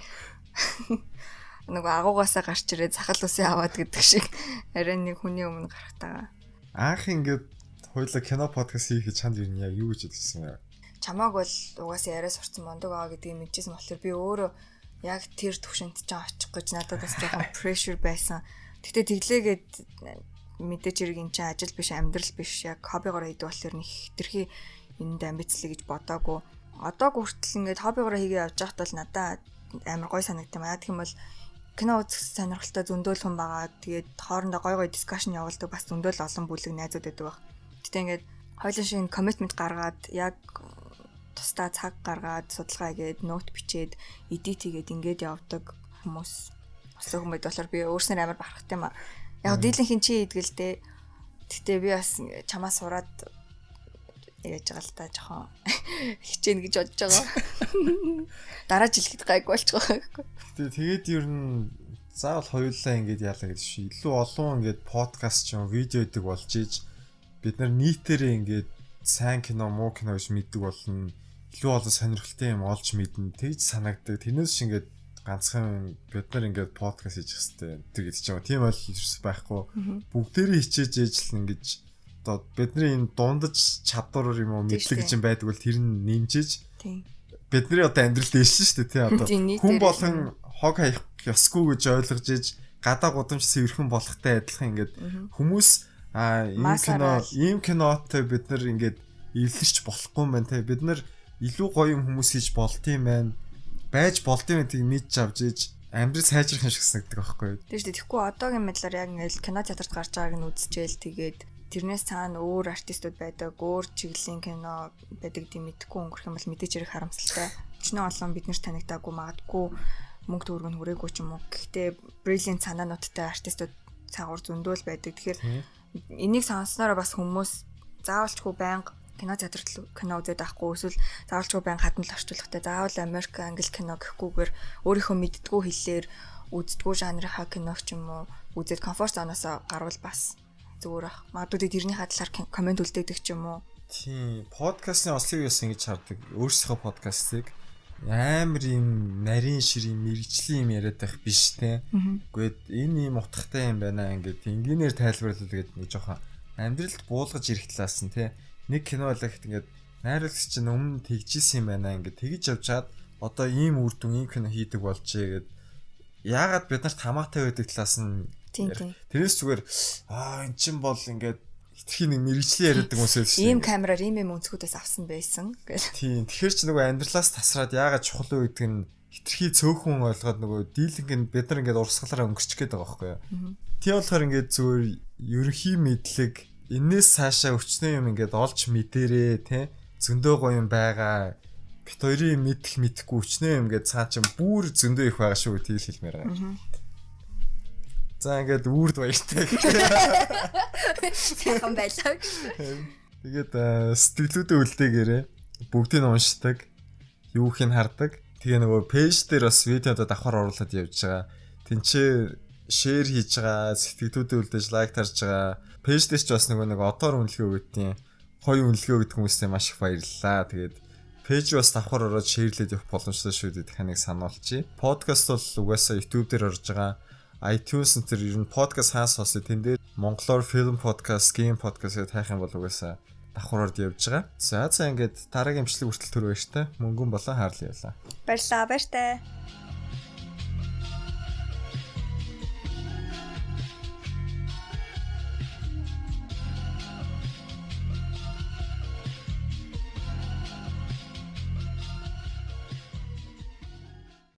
нөгөө агуугаасаа гарч ирээд сахал усын аваад гэдэг шиг арай нэг хүний өмнө гарахтаа анх ингээд хоёулаа кино подкаст хийхэд чанд юу яг юу гэж хэлсэн юм чамааг бол угаасаа яриа сурцсан мондог аа гэдгийг мэдчихсэн болохоор би өөрөө яг тэр төвшөнд ч очих гэж надад бас жоохон pressure байсан тэгтээ тэглээгээд мэдээж хэрэг эн чинь ажил биш амьдрал биш яг хоббигоор хийдэг болохоор нэг хитрхи энд амбицлээ гэж бодоагүй одоо хүртэл ингээд хоббигоор хийгээ явж байхад бол надад амар гой санагдсан. Яа гэх юм бол кино үзэх сонирхолтой зөндөл хүн байгаа. Тэгээд хоорондоо гой гой дискшн явуулдаг бас зөндөл олон бүлэг найзууд байдаг баг. Гэтэ ингээд хоёулын шиг commitment гаргаад яг тусдаа цаг гаргаад судалгаа хийгээд ноут бичээд edit хийгээд ингээд явдаг хүмүүс өсөх хүмүүс болохоор би өөрснөр амар бахархтай юм аа. Яг дийлэнх чи идгэлтэй. Гэтэ би бас чамаас сураад яаж байгаа л та жоохон хичээнэ гэж бодож байгаа. Дараа жилхэд гайг болж байгаа гэхгүй. Тэгээд ер нь заавал хоёулаа ингэж яалаа гэж шүү. Илүү олон ингэж подкаст ч юм видео идэг болж иж бид нар нийтээрээ ингэж сайн кино, муу кино гэж мэддэг болно. Илүү олон сонирхолтой юм олж мэднэ. Тэгж санагддаг. Тэрнээс ч ингэж ганцхан бид нар ингэж подкаст хийж хэвчтэй. Тэр гэж чинь тийм ойл байхгүй. Бүгдээрээ хичээж ээжл ингэж одоо бидний энэ дундаж чадвар юм уу мэдлэг гэж юм байдаг бол тэр нь нэмжиж бидний одоо амьдралд дэвшин шүү дээ тий одоо хүн болон хог хаях ёсгүй гэж ойлгож иж гадаа гудамж сэвэрхэн болохтай адилхан ингээд хүмүүс ийм кинотой бид нар ингээд эвлэрч болохгүй юм байна тий бид нар илүү гоё юм хүмүүс хийж болтiin байна байж болтiin байна тийг мэдж авч иж амьдрал сайжрах юм шиг санагддаг байхгүй юу тий шүү дээ тэгэхгүй одоогийн мэдлэр яг ингээд кино театрт гарч байгааг нь үзчихээл тэгээд тэрнээс цаана өөр артистууд байдаг, өөр чиглэлийн кино байдаг гэдэг мэдэхгүй өнгөрөх юм бол мэдээж хэрэг харамсалтай. Өчнөө олон биднэрт танигдаагүй магадгүй мөнгө төгрөг нь хүрээгүй ч юм уу. Гэхдээ brilliant санаануудтай артистууд цагуур зөндөөл байдаг. Тэгэхээр энийг сонссноор бас хүмүүс заавалчгүй байнга кино театрт кино үзээд авахгүй эсвэл заавалчгүй байнга хатан л орчуулгатай заавал Америк, Англи кино гэхгүйгээр өөрийнхөө мэддгүү хэлээр үздэггүй жанрынхаа кино ч юм уу үзээд комфорт зоноосоо гарвал бас зүгээр ах. Магадгүй тэрний хадлаар комент үлдээдэг ч юм уу. Тийм. Подкастын ослыг яс ингэж хардаг. Өөрсдийнхөө подкастыг амар юм нарийн ширийн мэрэгжлийн юм яриад байх биш те. Гэхдээ энэ юм утгатай юм байна ингээд энгийнээр тайлбарлал гэдэг нэг жоохон амьдралд буулгаж ирэх талаас нь те. Нэг кино байлахт ингээд найруулагч чинь өмнө тэгжсэн юм байна ингээд тэгж явж чад одоо ийм үр дүн ийм кино хийдэг болжээ гэд яагаад бид нарт хамаатай байдаг талаас нь тэрээс зүгээр эн чин бол ингээд хитрхийн нэг мэрэгчлэн яриадаг хүмүүс л шүү. Ийм камераар ийм юм өнцгүүдээс авсан байсан гэх. Тийм. Тэгэхээр ч нөгөө амьдралаас тасраад яагаад чухал вэ гэдэг нь хитрхий цөөхөн ойлгоод нөгөө дийлэнх нь бид нар ингээд урсгалаараа өнгөрчих гээд байгаа байхгүй юу. Тийм болохоор ингээд зүгээр ерөнхий мэдлэг энээс цаашаа өчнөө юм ингээд олж мэдэрээ те зөндөө гоё юм байгаа. Бит хоёрын мэдэхгүй өчнөө юм ингээд цаа чин бүр зөндөө их байгаа шүү гэж хэлмээр байгаа. За ингээд үрд баяртай. Сайхан байлаа. Тэгээд сэтгэлдээ үлдээгээрээ бүгдийг нь уншдаг, юух нь хардаг. Тэгээ нөгөө пэйж дээр бас видеодод давхар оруулаад явж байгаа. Тинчээ шеэр хийж байгаа, сэтгэлдээ үлдээж лайк тарж байгаа. Пэйж дээр ч бас нөгөө нэг одоор үнэлгээ өгдیں۔ Хоёр үнэлгээ өгдөг хүмүүстээ маш их баярлалаа. Тэгээд пэйж бас давхар ороод шеэрлээд явах боломжтой шүү дээ. Таныг сануулчих. Подкаст бол угаасаа YouTube дээр орж байгаа. iTunes энэ ер нь подкаст хаас сонсё тэн дээр монголоор фильм подкаст, гейм подкаст гэж хайх юм бол угаасаа давхараар явж байгаа. За ингээд дараагийн имчилэг хүртэл төрөө баяр та. Мөнгөн болон хаарлаа явлаа. Баярлалаа, баяртай.